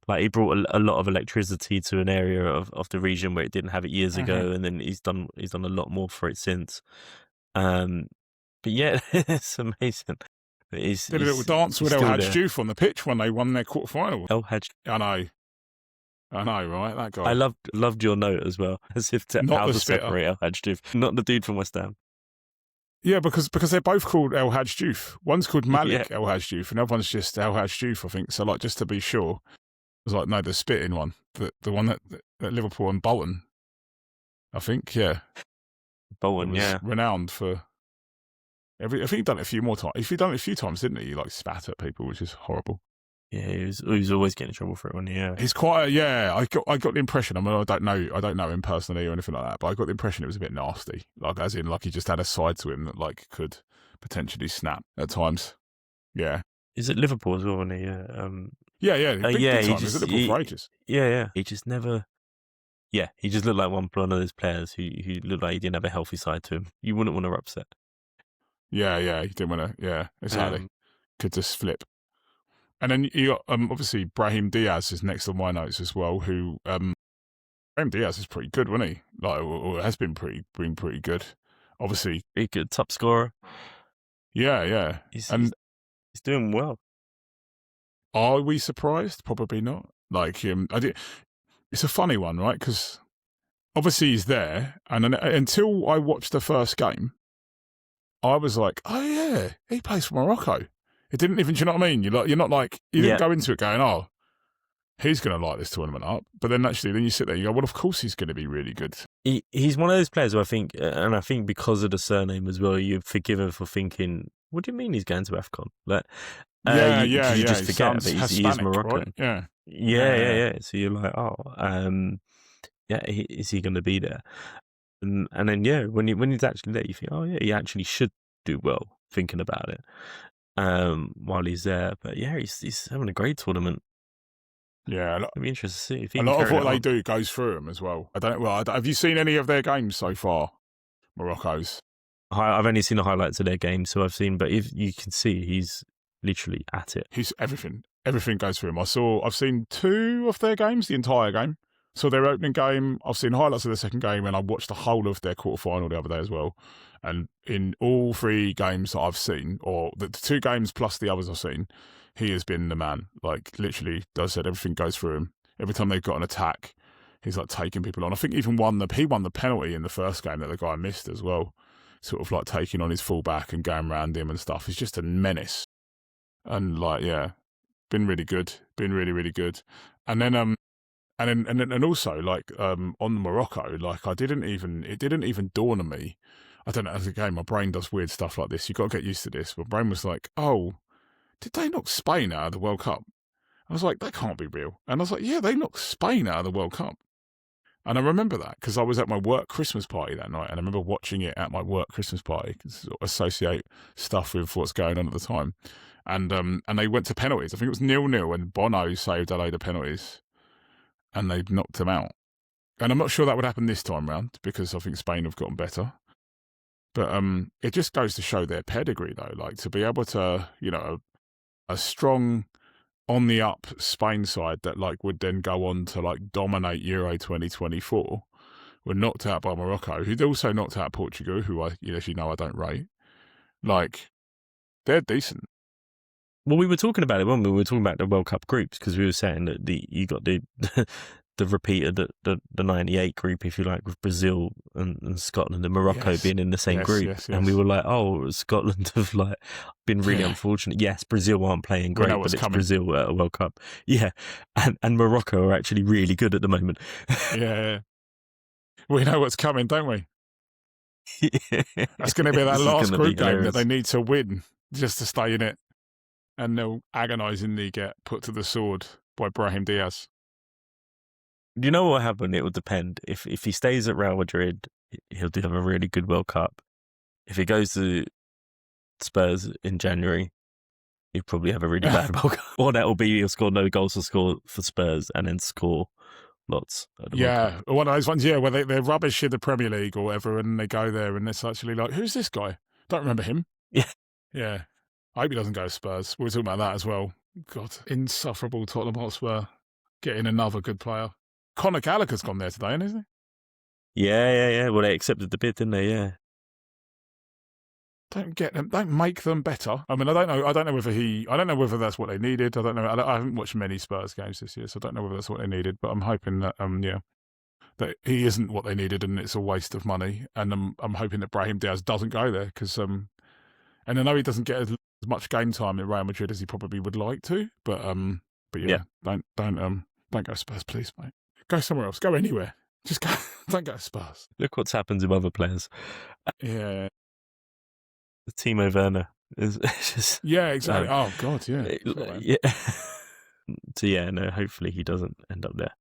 Like, he brought a lot of electricity to an area of the region where it didn't have it years ago, and then he's done a lot more for it since. But yeah, it's amazing. Did a little dance with El Hadj Diouf on the pitch when they won their quarterfinal. El Hadj. I know, right? That guy. I loved your note as well, as if to how to separate El Hadj Diouf, not the dude from West Ham. Yeah, because they're both called El Hadj Diouf. One's called Malik El Hadj Diouf, and the other one's just El Hadj Diouf, I think. So, like, just to be sure, I was like, no, the spitting one, the one that Liverpool and Bolton, I think, Bolton, renowned for. I think he'd done it a few more times. If he'd done it a few times, didn't he? He like spat at people, which is horrible. Yeah, he was always getting in trouble for it, wasn't he? Yeah. He's quite I got the impression. I mean, I don't know him personally or anything like that, but I got the impression it was a bit nasty. Like, as in, like he just had a side to him that like could potentially snap at times. Yeah. Is it Liverpool as well? Wasn't he? Big time. He was at Liverpool for ages. Yeah. He just never. Yeah, he just looked like one of those players who looked like he didn't have a healthy side to him. You wouldn't want to upset. Yeah, he didn't want to. Yeah, exactly. Could just flip. And then you got obviously Brahim Diaz is next on my notes as well. Who Brahim Diaz is pretty good, wasn't he? Like, or has been pretty good. Obviously, pretty good top scorer. Yeah. He's doing well. Are we surprised? Probably not. Like it's a funny one, right? Because obviously he's there, and until I watched the first game, I was like, oh yeah, he plays for Morocco. It didn't even, do you know what I mean? You're not like, you didn't go into it going, oh, he's going to light this tournament up. But then actually, then you sit there and you go, well, of course he's going to be really good. He's one of those players who I think because of the surname as well, you're forgiven for thinking, what do you mean he's going to AFCON? Like, Yeah, you just He forget sounds that he is Hispanic, Moroccan. right? Yeah. Yeah. So you're like, is he going to be there? And then when he's actually there, you think, oh yeah, he actually should do well. Thinking about it, while he's there, but yeah, he's having a great tournament. Yeah, It'll be interesting to see if he a can lot of carry what it they on. do goes through them as well. Have you seen any of their games so far? Morocco's. I've only seen the highlights of their game, so I've seen, but if you can see, he's literally at it. He's everything. Everything goes through him. I've seen 2 of their games, the entire game. So their opening game, I've seen highlights of the second game, and I watched the whole of their quarterfinal the other day as well. And in all 3 games that I've seen, or the 2 games plus the others I've seen, he has been the man. Like, literally, as I said, everything goes through him. Every time they've got an attack, he's like taking people on. I think even he won the penalty in the first game that the guy missed as well. Sort of like taking on his fullback and going around him and stuff. He's just a menace. And like, yeah, been really good. Been really, really good. And then and also like on Morocco, like it didn't even dawn on me. I don't know, as a game, my brain does weird stuff like this. You've got to get used to this. My brain was like, oh, did they knock Spain out of the World Cup? I was like, that can't be real. And I was like, yeah, they knocked Spain out of the World Cup. And I remember that because I was at my work Christmas party that night, and I remember watching it at my work Christmas party, sort of associate stuff with what's going on at the time. And they went to penalties. I think it was 0-0, and Bono saved a load of penalties, and they knocked them out. And I'm not sure that would happen this time round because I think Spain have gotten better. But it just goes to show their pedigree, though. Like, to be able to, a strong on the up Spain side that like would then go on to like dominate Euro 2024 were knocked out by Morocco, who'd also knocked out Portugal, who I don't rate. Like, they're decent. Well, we were talking about it when we were talking about the World Cup groups, because we were saying that you got the the repeat of the 98 group, if you like, with Brazil and Scotland and Morocco being in the same group. Yes. And we were like, oh, Scotland have like been really unfortunate. Yes, Brazil aren't playing great, but it's coming. Brazil at a World Cup. Yeah. And Morocco are actually really good at the moment. Yeah. We know what's coming, don't we? That's going to be that last group game that they need to win just to stay in it. And they'll agonisingly get put to the sword by Brahim Diaz. Do you know what happened? It will depend. If he stays at Real Madrid, he'll have a really good World Cup. If he goes to Spurs in January, he'll probably have a really bad World Cup. Or that will be he'll score no goals to score for Spurs and then score lots. One of those ones, where they're rubbish in the Premier League or whatever, and they go there and it's actually like, who's this guy? Don't remember him. Yeah. I hope he doesn't go to Spurs. We were talking about that as well. God, insufferable Tottenham Hotspur getting another good player. Conor Gallagher's gone there today, isn't he? Yeah. Well, they accepted the bid, didn't they? Yeah. Don't get them. Don't make them better. I mean, I don't know whether that's what they needed. I don't know. I haven't watched many Spurs games this year, so I don't know whether that's what they needed. But I'm hoping that that he isn't what they needed, and it's a waste of money. And I'm hoping that Brahim Diaz doesn't go there because and I know he doesn't get as much game time in Real Madrid as he probably would like to. But don't go Spurs, please, mate. Go somewhere else. Go anywhere. Just go. Don't go to Spurs. Look what's happened to other players. Yeah. Timo Werner is just... Yeah, exactly. Oh, God, yeah. So, hopefully he doesn't end up there.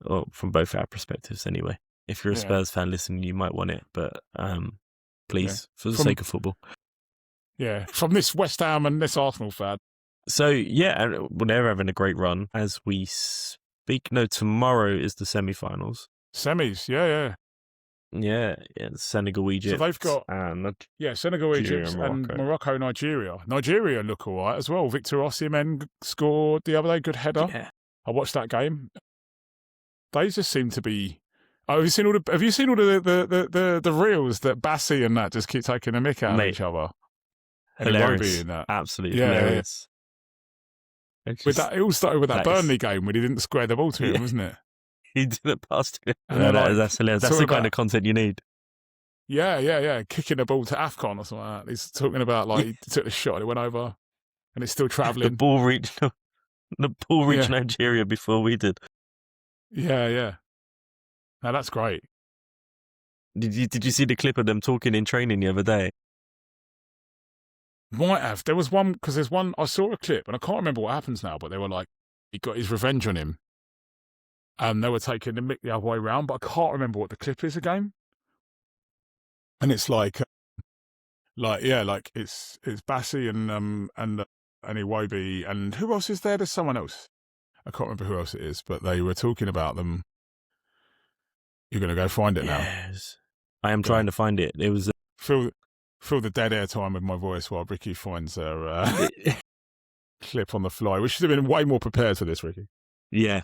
Or from both our perspectives, anyway. If you're a Spurs fan listening, you might want it. But please, for the sake of football. Yeah, from this West Ham and this Arsenal fan. So, they're having a great run as we speak. No, tomorrow is the semi-finals. Semis, yeah. Yeah, Senegal, Egypt. So they've got Senegal, Egypt, and Morocco, Nigeria. Nigeria look all right as well. Victor Osimhen scored the other day, good header. Yeah. I watched that game. They just seem to be. Oh, have you seen all the reels that Bassi and that just keep taking a mick out of each other? Hilarious. In that. Absolutely hilarious. Yeah. It all started with that Burnley game where he didn't square the ball to him, wasn't it? He didn't pass to him. That's hilarious. That's the kind of content you need. Yeah. Kicking the ball to AFCON or something like that. He's talking about he took the shot and it went over and it's still travelling. The ball reached Nigeria before we did. Yeah. Now that's great. Did you see the clip of them talking in training the other day? Might have. There was one, because there's one, I saw a clip, and I can't remember what happens now, but they were like, he got his revenge on him. And they were taking the mick the other way around, but I can't remember what the clip is again. And it's like it's Bassi and Iwobi, and who else is there? There's someone else. I can't remember who else it is, but they were talking about them. You're going to go find it now. Yes. I am trying to find it. It was fill the dead air time with my voice while Ricky finds her clip on the fly. We should have been way more prepared for this, Ricky. Yeah.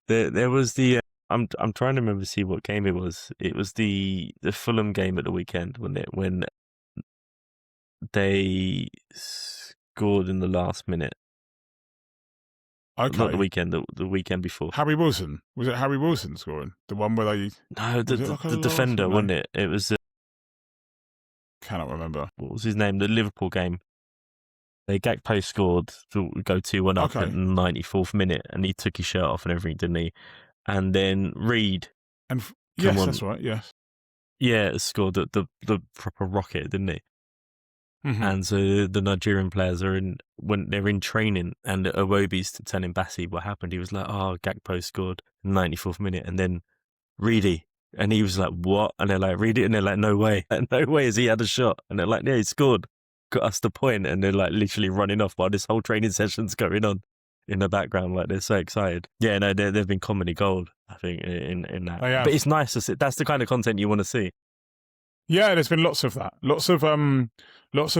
There was the I'm trying to remember see what game it was. It was the Fulham game at the weekend when they scored in the last minute. Okay. Not the weekend, the weekend before. Harry Wilson. Was it Harry Wilson scoring? The one where they... No, the defender, wasn't it? It was... cannot remember. What was his name? The Liverpool game. Gakpo scored to go 2-1 up at the 94th minute, and he took his shirt off and everything, didn't he? And then Reed... Yes, that's right, yes. Yeah, scored the proper rocket, didn't he? Mm-hmm. And so the Nigerian players when they're in training, and Iwobi's telling Bassi what happened. He was like, "Oh, Gakpo scored in the 94th minute," and then Reedy, and he was like, "What?" And they're like, "Reedy," and they're like, "No way, no way has he had a shot?" And they're like, "Yeah, he scored, got us the point," and they're like literally running off while this whole training session's going on in the background. Like they're so excited. Yeah, no, they've been comedy gold, I think, in that. But it's nice to see. That's the kind of content you want to see. Yeah, there's been lots of that. Lots of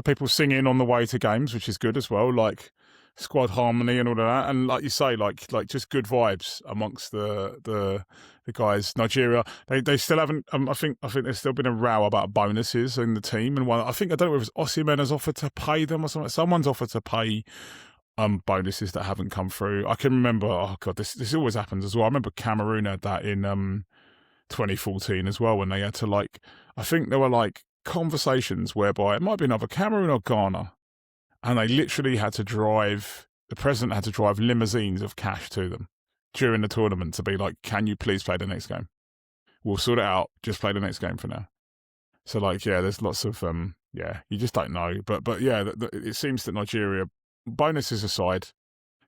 people singing on the way to games, which is good as well. Like squad harmony and all of that, and like you say, like just good vibes amongst the guys. Nigeria, they still haven't. I think there's still been a row about bonuses in the team, and I don't know if it's Osimhen has offered to pay them or something. Someone's offered to pay bonuses that haven't come through. I can remember. Oh god, this always happens as well. I remember Cameroon had that in 2014 as well, when they had to I think there were conversations whereby it might have been either Cameroon or Ghana, and they literally had to the president had to drive limousines of cash to them during the tournament to be like, "Can you please play the next game? We'll sort it out. Just play the next game for now." So there's lots of you just don't know, but yeah, it seems that Nigeria, bonuses aside,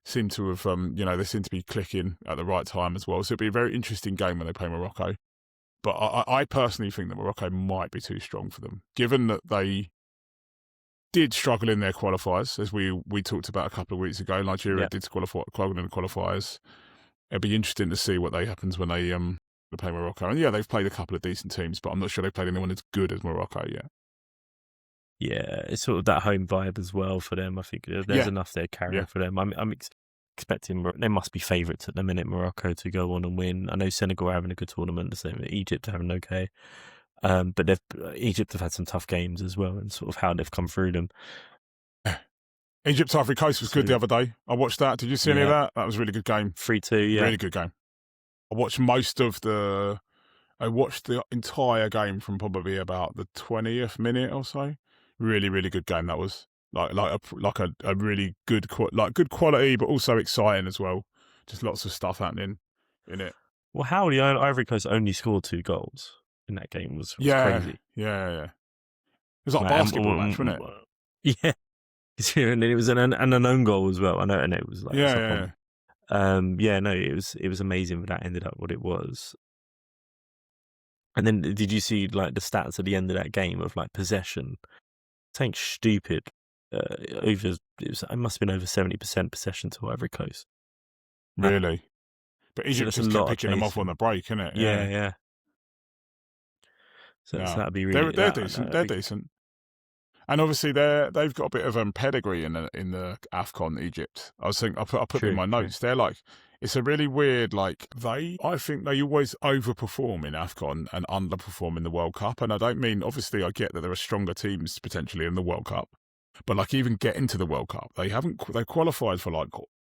seem to have they seem to be clicking at the right time as well. So it'll be a very interesting game when they play Morocco. But I personally think that Morocco might be too strong for them, given that they did struggle in their qualifiers, as we talked about a couple of weeks ago. Nigeria did struggle in the qualifiers. It'll be interesting to see what happens when they play Morocco. And yeah, they've played a couple of decent teams, but I'm not sure they've played anyone as good as Morocco yet. Yeah, it's sort of that home vibe as well for them. I think there's enough there carrying for them. I'm expecting they must be favourites at the minute, Morocco, to go on and win. I know Senegal are having a good tournament, the same Egypt are having okay. But Egypt have had some tough games as well, and sort of how they've come through them. Egypt Ivory Coast was good the other day. I watched that. Did you see any of that? That was a really good game. 3-2, yeah. Really good game. I watched the entire game from probably about the 20th minute or so. Really, really good game that was. Like a really good quality, but also exciting as well. Just lots of stuff happening in it. Well, how the Ivory Coast only scored 2 goals in that game was crazy. Yeah. It was like a basketball match, wasn't it? Yeah. And it was an own goal as well. I know, and it was like it was amazing that ended up what it was. And then did you see the stats at the end of that game of possession? Something stupid. It must have been over 70% possession to Ivory Coast. Really? But Egypt just kept picking them off on the break, isn't it? Yeah. So that'd be really... They're decent. They're decent. And obviously they've got a bit of pedigree in the AFCON, Egypt. I was thinking, I put in my notes. They're it's a really weird, I think they always overperform in AFCON and underperform in the World Cup. And I don't mean, obviously I get that there are stronger teams potentially in the World Cup. But even getting to the World Cup, they qualified for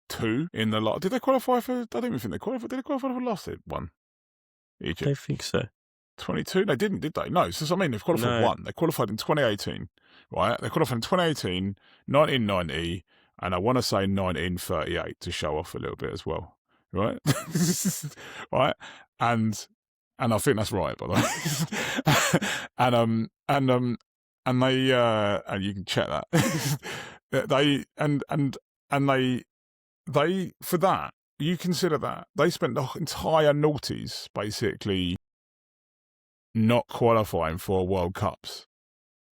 2 in the lot. Did they qualify for? I don't even think they qualified. Did they qualify for the last one? Egypt. I don't think so. 22? They didn't, did they? No. So they've qualified 1. They qualified in 2018, right? They qualified in 2018, 1990, and I want to say 1938 to show off a little bit as well, right? Right? And I think that's right, by the way. and you can check that. they for that, you consider that they spent the entire noughties basically not qualifying for World Cups,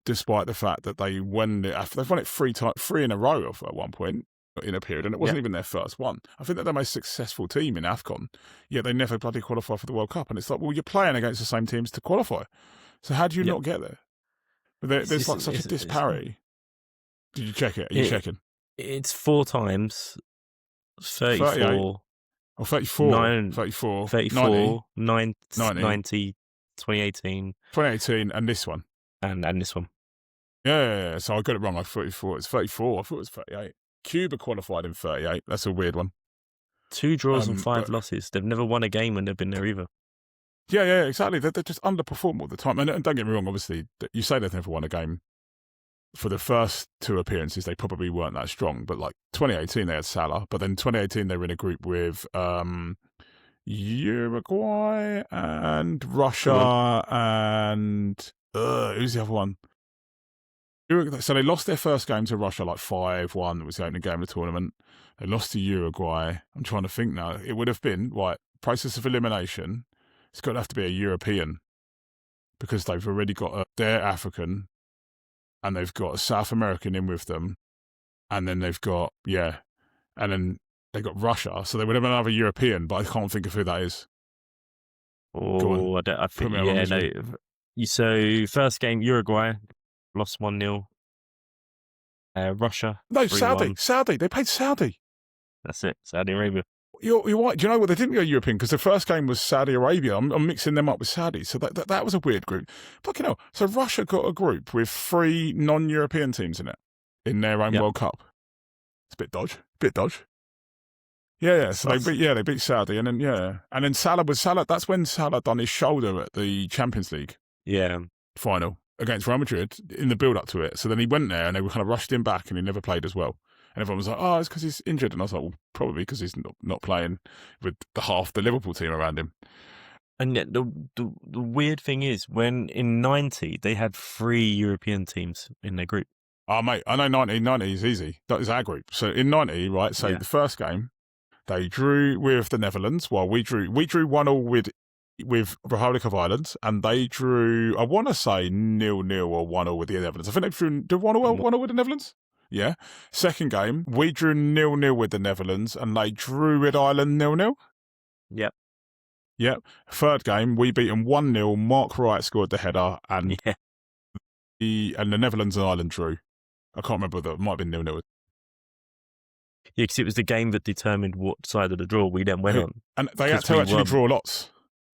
despite the fact that they've won it three in a row at one point in a period, and it wasn't even their first one. I think they're the most successful team in AFCON, yet they never bloody qualify for the World Cup. And it's like, well, you're playing against the same teams to qualify, so how do you not get there? But there's like such a disparity. Did you check it? Are you checking? It's 4 times 34. Or 34. 34. 90, 2018. 2018, and this one. And this one. Yeah. So I got it wrong. I thought it's 34. I thought it was 38. Cuba qualified in 38. That's a weird one. 2 draws and 5 losses. They've never won a game when they've been there either. Yeah, exactly. They're just underperform all the time. And don't get me wrong, obviously, you say they've never won a game. For the first 2 appearances, they probably weren't that strong. But like 2018, they had Salah. But then 2018, they were in a group with Uruguay and Russia and who's the other one? So they lost their first game to Russia like 5-1. It was the opening game of the tournament. They lost to Uruguay. I'm trying to think now. It would have been, process of elimination. It's got to have to be a European because they've already got they're African and they've got a South American in with them. And then they've got, and then they got Russia. So they would have another European, but I can't think of who that is. Oh, I think, no. So first game, Uruguay, lost 1-0. Russia. No, 3-1. Saudi. They played Saudi. That's it, Saudi Arabia. You're right. Do you know what? They didn't go European because the first game was Saudi Arabia. I'm mixing them up with Saudi. So that was a weird group. Fucking hell. So Russia got a group with 3 non-European teams in it in their own World Cup. It's a bit dodge. Yeah. So they beat Saudi, and then Salah. That's when Salah done his shoulder at the Champions League final against Real Madrid in the build up to it. So then he went there, and they were kind of rushed him back, and he never played as well. And everyone was like, "Oh, it's because he's injured." And I was like, "Well, probably because he's not playing with half the Liverpool team around him." And yet the weird thing is, when in 90 they had 3 European teams in their group. Oh, mate, I know 90 is easy. That is our group. So in 90, right? So the first game, they drew with the Netherlands, while we drew 1-1 with Republic of Ireland, and they drew, I want to say 0-0 or 1-0 with the Netherlands. I think they drew 1-0 with the Netherlands. Yeah. Second game, we drew 0-0 with the Netherlands, and they drew with Ireland 0-0. Yep. Third game, we beat them 1-0. Mark Wright scored the header, and the Netherlands and Ireland drew. I can't remember whether it might have been 0-0. Yeah, because it was the game that determined what side of the draw we then went on. And they had to actually draw lots.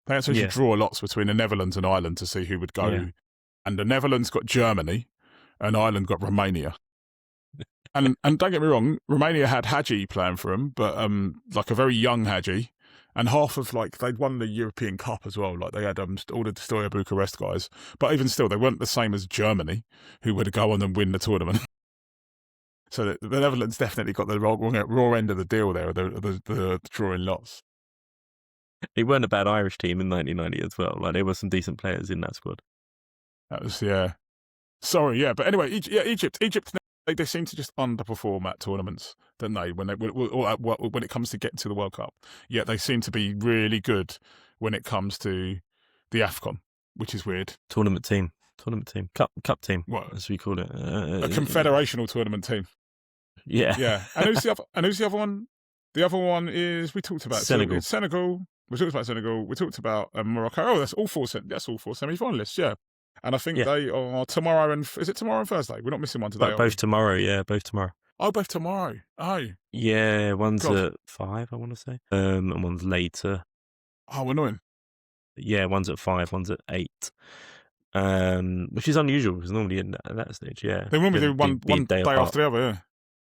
They had to actually draw lots between the Netherlands and Ireland to see who would go. Yeah. And the Netherlands got Germany, and Ireland got Romania. and don't get me wrong, Romania had Hadji playing for them, but like a very young Hadji. And half of, they'd won the European Cup as well. Like, they had all the Steaua Bucharest guys. But even still, they weren't the same as Germany, who would go on and win the tournament. So the Netherlands definitely got the raw end of the deal there, the drawing lots. It weren't a bad Irish team in 1990 as well. Like, there were some decent players in that squad. That was, Sorry, but anyway, Egypt, they seem to just underperform at tournaments, don't they? When it comes to getting to the World Cup, yet they seem to be really good when it comes to the AFCON, which is weird. Tournament team, cup team, as we call it, a confederational tournament team. Yeah. And who's the other one? The other one is we talked about Senegal. Senegal. We talked about Senegal. We talked about Morocco. Oh, that's all 4 semi-finalists. Yeah. And I think they are tomorrow is it tomorrow and Thursday? We're not missing one today. Both tomorrow, both tomorrow. Oh, both tomorrow. Oh. Yeah, one's at 5, I want to say. And one's later. Oh, annoying. Yeah, one's at 5, one's at 8. Which is unusual because normally at that stage, They normally do one day after the other,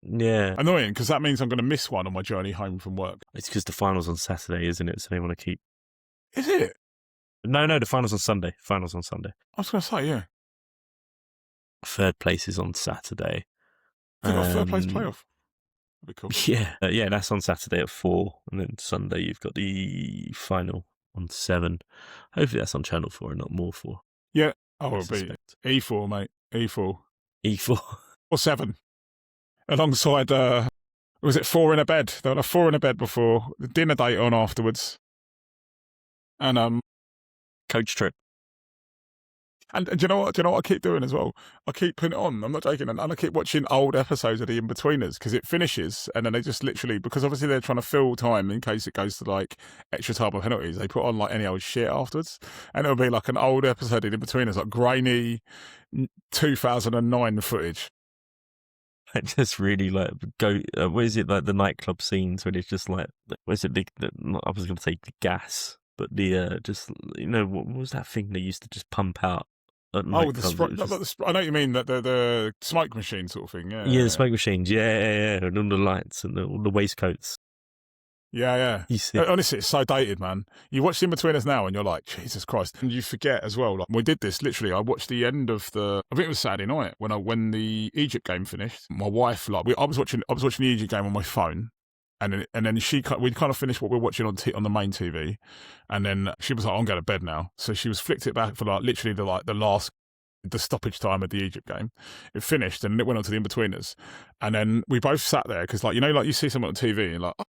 Yeah. Annoying because that means I'm going to miss one on my journey home from work. It's because the final's on Saturday, isn't it? So they want to keep. Is it? No, the final's on Sunday. I was going to say, yeah. Third place is on Saturday. Have you got a third place playoff? That'd be cool. Yeah, that's on Saturday at 4. And then Sunday you've got the final on 7. Hopefully that's on Channel 4 and not More 4. Yeah. Oh, it'll be E4, mate. E4 E4. or 7, alongside was it 4 in a bed? There were 4 in a bed before the dinner date on afterwards, and Coach trip. And do you know what? Do you know what I keep doing as well? I keep putting it on. I'm not joking, and I keep watching old episodes of the In-Betweeners because it finishes, and then they just literally, because obviously they're trying to fill time in case it goes to like extra time or penalties. They put on like any old shit afterwards, and it'll be like an old episode of In-Betweeners, like grainy 2009 footage. I just really like go. What is it like the nightclub scenes when it's just like, what is it? I was going to say the gas, but the just what was that thing they used to just pump out? Oh, I know what you mean, that the smoke machine sort of thing. Yeah, the smoke machines. Yeah, and all the lights and all the waistcoats. Yeah. You see. Honestly, it's so dated, man. You watch In-Betweeners now and you're like, Jesus Christ. And you forget as well, like, we did this, literally, I watched the end of I think it was Saturday night, when the Egypt game finished. My wife, I was watching the Egypt game on my phone. And then we kind of finished what we were watching on the main TV, and then she was like, "I'm going to bed now." So she was flicked it back for like literally the stoppage time of the Egypt game. It finished, and it went on to the In-Betweeners, and then we both sat there because like you see someone on TV, and you're like, oh.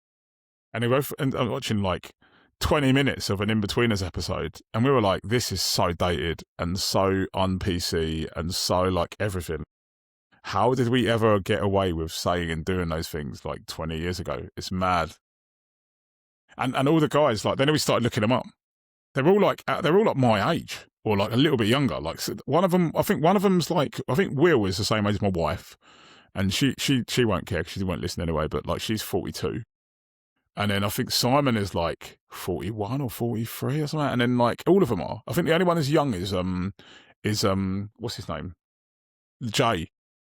And we both and I'm watching like 20 minutes of an In-Betweeners episode, and we were like, "This is so dated and so un-PC and so like everything." How did we ever get away with saying and doing those things like 20 years ago? It's mad. And all the guys, like, then we started looking them up. They're all like my age or like a little bit younger. Like one of them, I think Will is the same age as my wife, and she won't care because she won't listen anyway. But like she's 42, and then I think Simon is like 41 or 43 or something. And then like all of them are. I think the only one as young is what's his name? Jay.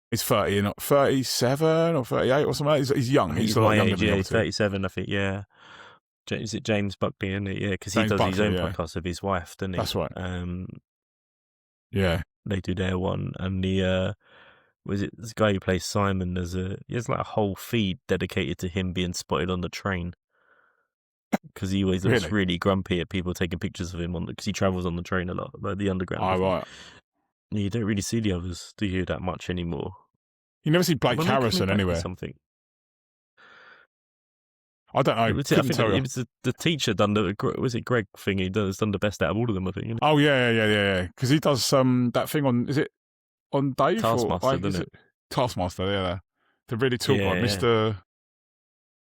He's 30, not 37 or 38 or something. He's young. He's my age, yeah. He's 37, I think, yeah. Is it James Buckley, isn't it? Yeah, because he does his own podcast with his wife, doesn't he? That's right. Yeah. They do their one. And this guy who plays Simon, he has like a whole feed dedicated to him being spotted on the train. Because he always looks really grumpy at people taking pictures of him because he travels on the train a lot, like the underground. Oh, right. You don't really see the others, do you, that much anymore? You never see Blake Harrison anywhere. Something. I don't know. I think it was the teacher done was it Greg thing? He has done the best out of all of them, I think. Isn't it? Oh yeah. Because he does that thing on, is it on Dave? Taskmaster, doesn't it? Taskmaster, yeah. The really tall guy, Mr.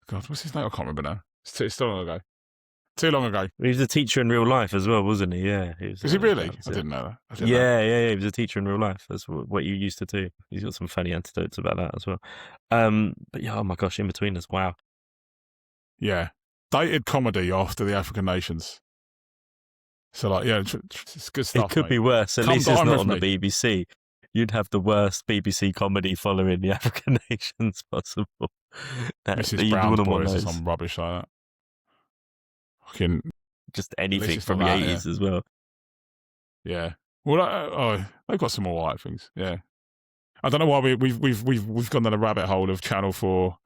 God, what's his name? I can't remember now. It's too long ago. Too long ago. He was a teacher in real life as well, wasn't he? Yeah. Is he really? I didn't know that. Yeah. He was a teacher in real life. That's what you used to do. He's got some funny anecdotes about that as well. But yeah, oh my gosh, In-Betweeners, wow. Yeah. Dated comedy after the African nations. So like, yeah, it's good stuff. It could be worse. At least it's not on the BBC. You'd have the worst BBC comedy following the African nations possible. Mrs. Brown's Boys or some rubbish like that. Just anything from the 80s as well. Yeah. Well, they've got some more white things. Yeah. I don't know why we've gone down a rabbit hole of Channel 4.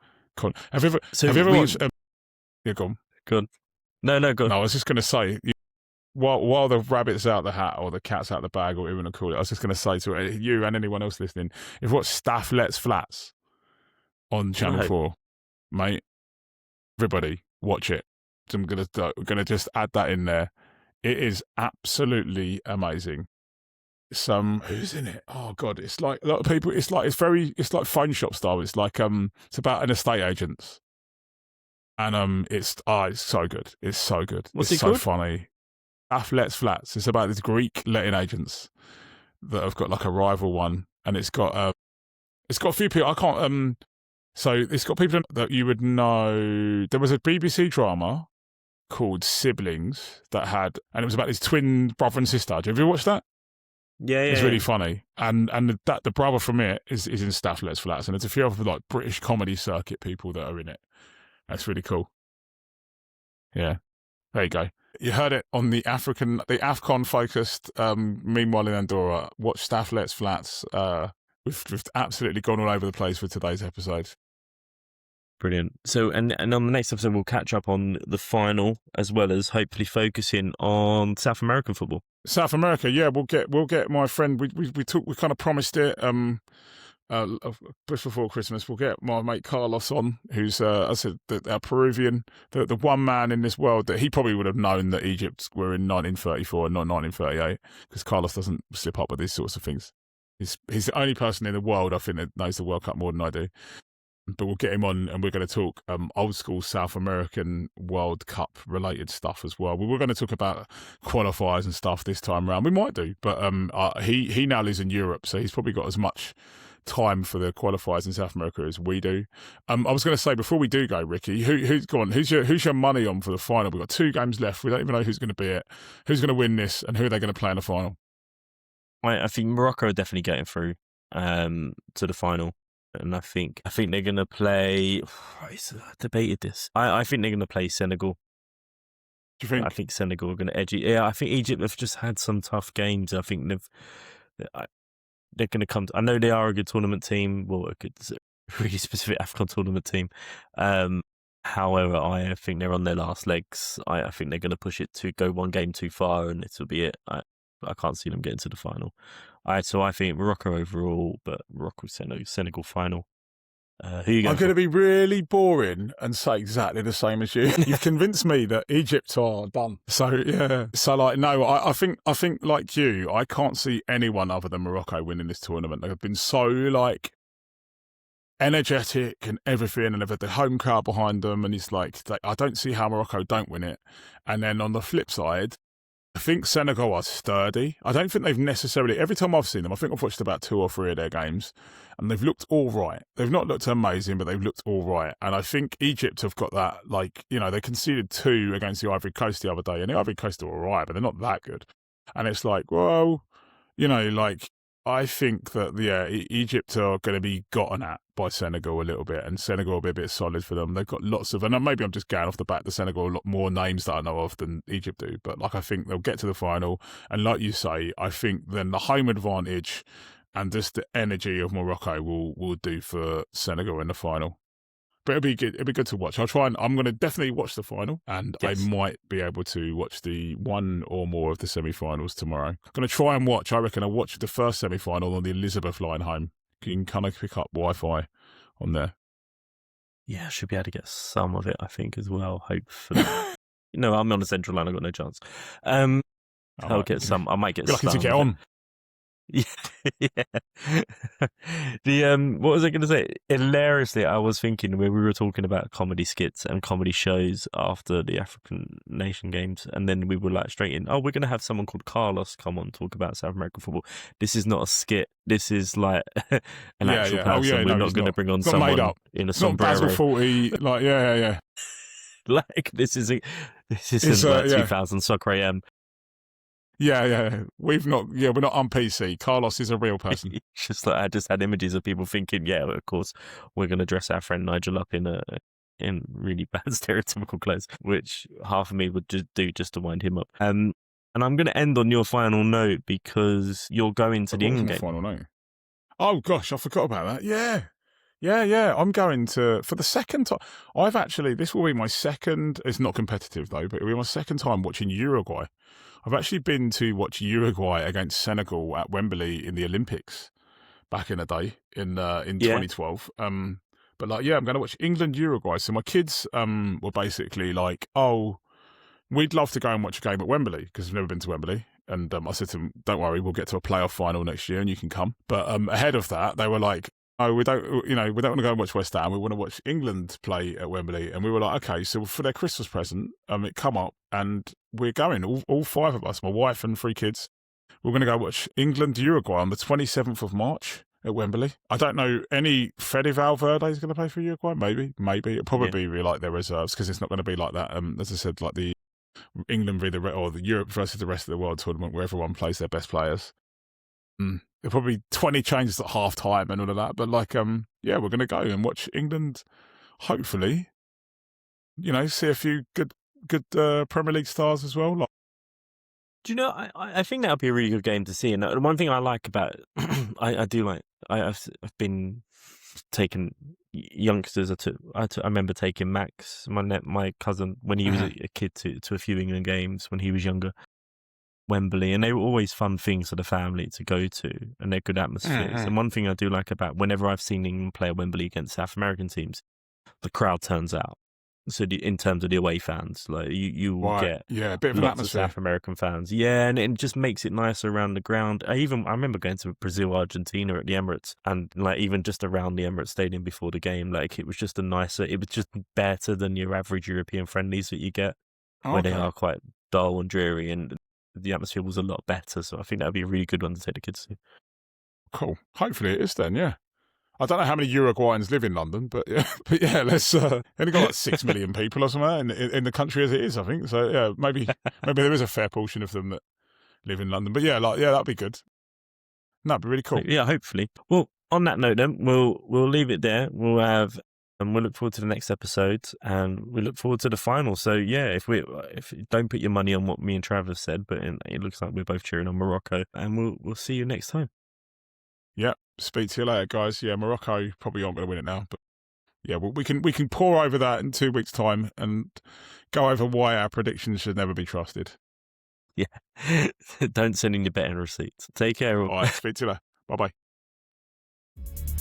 Have you ever watched? Yeah, go on. Good. No, go on. No, I was just going to say, while the rabbit's out the hat or the cat's out the bag or whatever you want to call it, I was just going to say to you and anyone else listening, if you watch Staff Lets Flats on Channel 4, mate, everybody watch it. I'm gonna just add that in there. It is absolutely amazing. Who's in it? Oh god, it's like a lot of people. It's like phone shop style. It's like it's about an estate agent, and it's so good. It's so good. What's it's it so called? funny. Staff Lets Flats. It's about these Greek letting agents that have got like a rival one, and it's got a few people. I can't So it's got people that you would know. There was a BBC drama called Siblings and it was about this twin brother and sister. Have you ever watched that? Yeah. It's really funny. And the brother from it is in Staff Lets Flats, and there's a few other like British comedy circuit people that are in it. That's really cool. Yeah. There you go. You heard it on the AFCON focused Meanwhile in Andorra. Watch Staff Lets Flats. We've absolutely gone all over the place with today's episode. Brilliant. So, and on the next episode, we'll catch up on the final as well as hopefully focusing on South American football. South America, yeah, we'll get my friend. We kind of promised it. Just before Christmas, we'll get my mate Carlos on, who's I said our Peruvian, the one man in this world that he probably would have known that Egypt were in 1934 and not 1938, because Carlos doesn't slip up with these sorts of things. He's the only person in the world I think that knows the World Cup more than I do. But we'll get him on, and we're going to talk old school South American World Cup related stuff as well. We were going to talk about qualifiers and stuff this time around. We might do, but he now lives in Europe, so he's probably got as much time for the qualifiers in South America as we do. I was going to say, before we do go, Ricky, who's your money on for the final? We've got 2 games left. We don't even know who's going to be it, who's going to win this, and who are they going to play in the final? I think Morocco are definitely getting through to the final. And I think they're going to play. I debated this. I think they're going to play Senegal. Do you think? I think Senegal are going to edge it. Yeah, I think Egypt have just had some tough games. I think they're going to come. I know they are a good tournament team. Well, a good, really specific AFCON tournament team. However, I think they're on their last legs. I think they're going to push it to go one game too far, and this will be it. I can't see them getting to the final. So I think Morocco overall, but Morocco Senegal final. Who you going? I'm going to be really boring and say exactly the same as you. You've convinced me that Egypt are done. So yeah. So no, I think like you, I can't see anyone other than Morocco winning this tournament. They've been so energetic and everything, and they've had the home crowd behind them, and it's I don't see how Morocco don't win it. And then on the flip side, I think Senegal are sturdy. I don't think they've necessarily, every time I've seen them, I think I've watched about 2 or 3 of their games, and they've looked all right. They've not looked amazing, but they've looked all right. And I think Egypt have got that, they conceded 2 against the Ivory Coast the other day, and the Ivory Coast are all right, but they're not that good. And it's I think that, Egypt are going to be gotten at by Senegal a little bit, and Senegal will be a bit solid for them. They've got lots of, and maybe I'm just going off the bat, the Senegal a lot more names that I know of than Egypt do, but I think they'll get to the final. And like you say, I think then the home advantage and just the energy of Morocco will do for Senegal in the final. But it'll be good. It'll be good to watch. I'm going to definitely watch the final, and yes, I might be able to watch the one or more of the semi-finals tomorrow. I'm going to try and watch. I reckon I'll watch the first semi-final on the Elizabeth line home. You can kind of pick up Wi-Fi on there. Yeah, I should be able to get some of it, I think, as well. Hopefully. I'm on the central line. I've got no chance. I'll get some. I might get some. Lucky to get on. Yeah. What was I going to say? Hilariously, I was thinking when we were talking about comedy skits and comedy shows after the African Nation Games, and then we were straight in, we're going to have someone called Carlos come on talk about South American football. This is not a skit. This is an actual person. We're not going to bring on someone made up. In a sombrero. Not Basil 40. Yeah. This isn't 2000 Soccer AM. Yeah. We're not on PC. Carlos is a real person. Just I just had images of people thinking, yeah, of course, we're going to dress our friend Nigel up in really bad stereotypical clothes, which half of me would just do just to wind him up. And I'm going to end on your final note because you're going to the England game. Final note. Oh gosh, I forgot about that. Yeah. I'm going to, for the second time. This will be my second. It's not competitive though, but it'll be my second time watching Uruguay. I've actually been to watch Uruguay against Senegal at Wembley in the Olympics back in the day in 2012. But I'm going to watch England-Uruguay. So my kids were basically we'd love to go and watch a game at Wembley because we've never been to Wembley. And I said to them, don't worry, we'll get to a playoff final next year and you can come. But ahead of that, they were like, oh, we don't want to go and watch West Ham. We want to watch England play at Wembley. And we were like, okay, so for their Christmas present, it come up and we're going, all 5 of us, my wife and 3 kids. We're going to go watch England-Uruguay on the 27th of March at Wembley. I don't know, Fede Valverde is going to play for Uruguay? Maybe. It'll probably be like their reserves because it's not going to be like that. As I said, like the England or the Europe versus the rest of the world tournament where everyone plays their best players. There'll probably be 20 changes at half time and all of that. But we're going to go and watch England, hopefully, see a few good Premier League stars as well. Do you know, I think that would be a really good game to see. And the one thing I like about it, I do like, I've been taken youngsters. I remember taking Max, my cousin, when he was a kid, to a few England games when he was younger. Wembley, and they were always fun things for the family to go to, and they're good atmospheres. And one thing I do like about whenever I've seen England play at Wembley against South American teams, the crowd turns out. So in terms of the away fans, like you will get a bit of an lots atmosphere. of South American fans, and it just makes it nicer around the ground. I remember going to Brazil, Argentina at the Emirates, and like even just around the Emirates Stadium before the game, like it was just it was just better than your average European friendlies that you get, where they are quite dull and dreary, and the atmosphere was a lot better. So I think that would be a really good one to take the kids to. Cool. Hopefully it is then, yeah. I don't know how many Uruguayans live in London, but yeah, let's only got like 6 million people or something in the country as it is, I think. So yeah, maybe there is a fair portion of them that live in London. But yeah, that'd be good. That'd be really cool. Yeah, hopefully. Well, on that note, then we'll leave it there. We'll look forward to the next episode, and we look forward to the final. So yeah, if you don't put your money on what me and Travis said, but it looks like we're both cheering on Morocco, and we'll see you next time. Yeah, speak to you later, guys. Yeah, Morocco probably aren't going to win it now, but yeah, we can pour over that in 2 weeks' time and go over why our predictions should never be trusted. Yeah, don't send in your betting receipts. Take care. All right, speak to you later. Bye-bye.